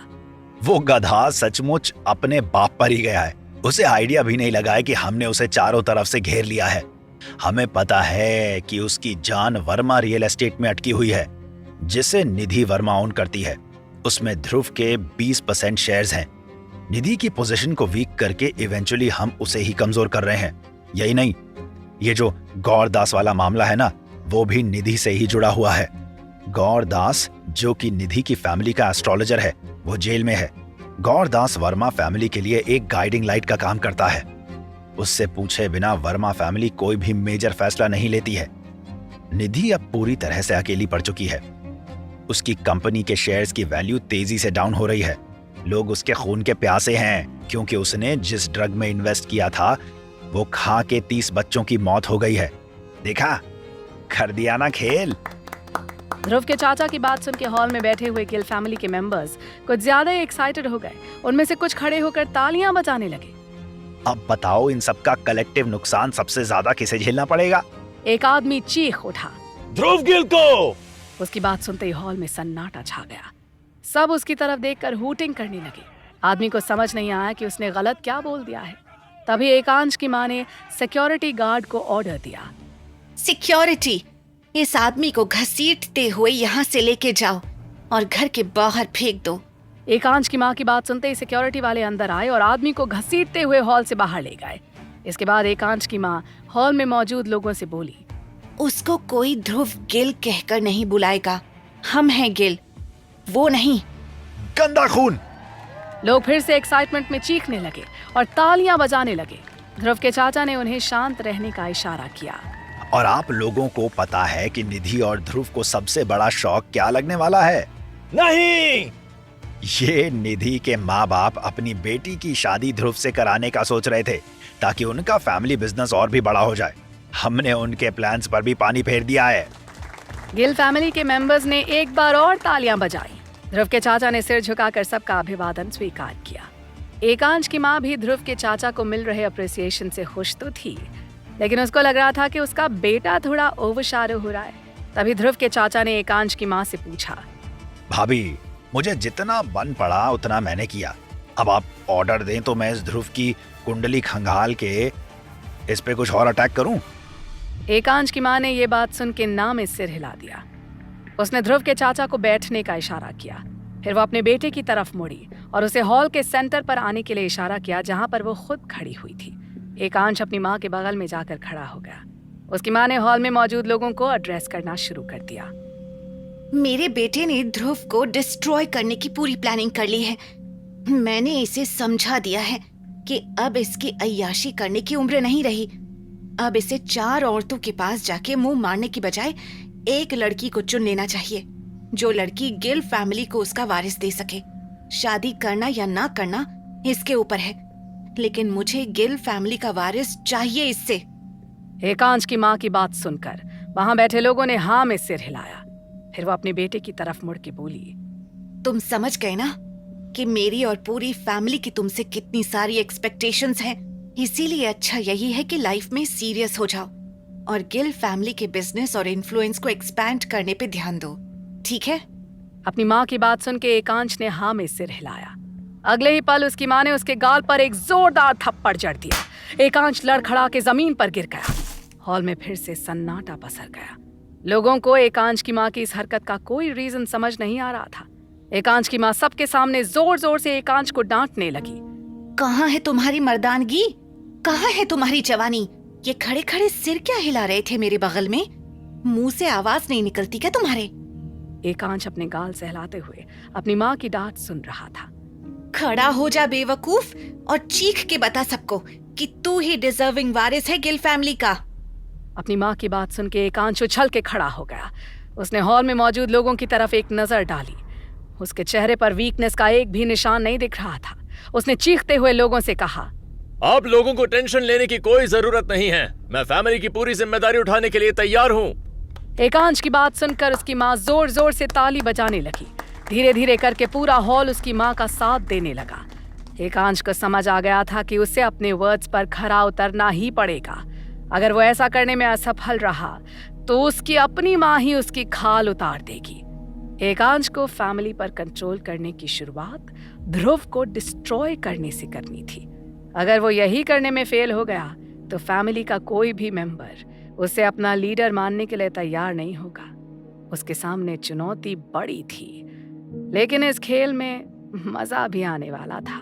A: वो गधा सचमुच अपने बाप पर ही गया है। उसे आइडिया भी नहीं लगा है कि हमने उसे चारों तरफ से घेर लिया है। हमें पता है कि उसकी जान वर्मा रियल एस्टेट में अटकी हुई है, जिसे निधि वर्मा ओन करती है। उसमें ध्रुव के 20% शेयर्स हैं। निधि की पोजीशन को वीक करके इवेंचुअली हम उसे ही कमजोर कर रहे हैं। यही नहीं, ये जो गौरदास वाला मामला है ना, वो भी निधि से ही जुड़ा हुआ है। गौरदास, जो कि निधि की फैमिली का एस्ट्रोलॉजर है, वो जेल में है। गौरदास वर्मा फैमिली के लिए एक गाइडिंग लाइट का काम करता है। उससे पूछे बिना वर्मा फैमिली कोई भी मेजर फैसला नहीं लेती है। निधि अब पूरी तरह से अकेली पड़ चुकी है। उसकी कंपनी के शेयर्स की वैल्यू तेजी से डाउन हो रही है। लोग उसके खून के प्यासे हैं, क्योंकि उसने जिस ड्रग में इन्वेस्ट किया था वो खा के 30 बच्चों की मौत हो गई है। देखा, कर दिया ना खेल।
B: ध्रुव के चाचा की बात सुन के हॉल में बैठे हुए गिल फैमिली के मेंबर्स कुछ ज्यादा एक्साइटेड हो गए। उनमें से कुछ खड़े होकर तालियां बजाने लगे।
A: अब बताओ, इन सबका कलेक्टिव नुकसान सबसे ज्यादा किसे झेलना पड़ेगा?
B: एक आदमी चीख उठा,
G: ध्रुव गिल को।
B: उसकी बात सुनते ही हॉल में सन्नाटा छा गया। सब उसकी तरफ देखकर हूटिंग करने लगे। आदमी को समझ नहीं आया कि उसने गलत क्या बोल दिया है। तभी एकांश की मां ने सिक्योरिटी गार्ड को ऑर्डर दिया।
D: सिक्योरिटी, इस आदमी को घसीटते हुए यहाँ से लेके जाओ और घर के बाहर फेंक दो।
B: एकांश की मां की बात सुनते ही सिक्योरिटी वाले अंदर आए और आदमी को घसीटते हुए हॉल से बाहर ले गए। इसके बाद एकांश की मां हॉल में मौजूद लोगों से बोली,
D: उसको कोई ध्रुव गिल कहकर नहीं बुलाएगा। हम हैं गिल, वो नहीं।
A: गंदा खून।
B: लोग फिर से एक्साइटमेंट में चीखने लगे और तालियां बजाने लगे। ध्रुव के चाचा ने उन्हें शांत रहने का इशारा किया।
A: और आप लोगों को पता है कि निधि और ध्रुव को सबसे बड़ा शौक क्या लगने वाला है?
G: नहीं।
A: ये निधि के माँ बाप अपनी बेटी की शादी ध्रुव से कराने का सोच रहे थे, ताकि उनका फैमिली बिजनेस और भी बड़ा हो जाए। हमने उनके प्लान्स पर भी पानी फेर दिया है।
B: गिल फैमिली के मेंबर्स ने एक बार और तालियां बजाई। ध्रुव के चाचा ने सिर झुकाकर सबका अभिवादन स्वीकार किया। एकांश की मां भी ध्रुव के चाचा को मिल रहे अप्रिसिएशन से खुश तो थी, लेकिन उसको लग रहा था कि उसका बेटा थोड़ा ओवरशैडो हो रहा है। तभी ध्रुव के चाचा ने एकांश की मां से पूछा,
A: भाभी, मुझे जितना बन पड़ा उतना मैंने किया। अब आप ऑर्डर दें तो मैं इस ध्रुव की कुंडली खंगाल के इस पे कुछ और अटैक करूं?
B: एकांश की मां ने ये बात सुन के ना में सिर हिला दिया। उसने ध्रुव के चाचा को बैठने का इशारा किया। फिर वो अपने बेटे की तरफ मुड़ी और उसे हॉल के सेंटर पर आने के लिए इशारा किया, जहां पर वो खुद खड़ी हुई थी। एकांश अपनी मां के बगल में जाकर खड़ा हो गया। उसकी मां ने हॉल में मौजूद लोगों को एड्रेस करना शुरू कर दिया।
D: मेरे बेटे ने ध्रुव को डिस्ट्रॉय करने की पूरी प्लानिंग कर ली है। मैंने इसे समझा दिया है कि अब इसकी अय्याशी करने की उम्र नहीं रही। अब इसे 4 औरतों के पास जाके मुंह मारने की बजाय एक लड़की को चुन लेना चाहिए, जो लड़की गिल फैमिली को उसका वारिस दे सके। शादी करना या ना करना इसके ऊपर है, लेकिन मुझे गिल फैमिली का वारिस चाहिए इससे।
B: एकांश की मां की बात सुनकर वहां बैठे लोगों ने हाँ में सिर हिलाया। फिर वो अपने बेटे की तरफ मुड़ के बोली,
D: तुम समझ गए ना कि मेरी और पूरी फैमिली की तुमसे कितनी सारी एक्सपेक्टेशंस हैं। इसीलिए अच्छा यही है कि लाइफ में सीरियस हो जाओ और गिल फैमिली के बिजनेस और इन्फ्लुएंस को एक्सपैंड करने पे ध्यान दो, ठीक है?
B: अपनी मां की बात सुन के एकांश ने हाँ में सिर हिलाया। अगले ही पल उसकी मां ने उसके गाल पर एक जोरदार थप्पड़ जड़ दिया। एकांश लड़खड़ा के जमीन पर गिर गया। हॉल में फिर से सन्नाटा पसर गया। लोगों को एकांश की मां की इस हरकत का कोई रीजन समझ नहीं आ रहा था। एकांश की मां सबके सामने जोर जोर से एकांश को डांटने लगी।
D: कहाँ है तुम्हारी मर्दानगी? कहाँ है तुम्हारी जवानी? ये खड़े खड़े सिर क्या हिला रहे थे मेरे बगल में? मुंह से आवाज नहीं निकलती क्या तुम्हारे?
B: एकांश अपने गाल सहलाते हुए अपनी माँ की डांट सुन रहा था।
D: खड़ा हो जा बेवकूफ और चीख के बता सबको कि तू ही डिजर्विंग वारिस है गिल फैमिली का।
B: अपनी माँ की बात सुन के एकांश उछल के खड़ा हो गया। उसने हॉल में मौजूद लोगों की तरफ एक नजर डाली। उसके चेहरे पर वीकनेस का एक भी निशान नहीं दिख रहा था। उसने चीखते हुए लोगों से कहा,
C: आप लोगों को टेंशन लेने की कोई जरूरत नहीं है। मैं फैमिली की पूरी जिम्मेदारी उठाने के लिए तैयार हूँ।
B: एकांश की बात सुनकर उसकी माँ जोर जोर से ताली बजाने लगी। धीरे धीरे करके पूरा हॉल उसकी माँ का साथ देने लगा। एकांश को समझ आ गया था कि उसे अपने वर्ड्स पर खरा उतरना ही पड़ेगा। अगर वो ऐसा करने में असफल रहा तो उसकी अपनी माँ ही उसकी खाल उतार देगी। एकांश को फैमिली पर कंट्रोल करने की शुरुआत ध्रुव को डिस्ट्रॉय करने से करनी थी। अगर वो यही करने में फेल हो गया तो फैमिली का कोई भी मेंबर उसे अपना लीडर मानने के लिए तैयार नहीं होगा। उसके सामने चुनौती बड़ी थी, लेकिन इस खेल में मजा भी आने वाला था।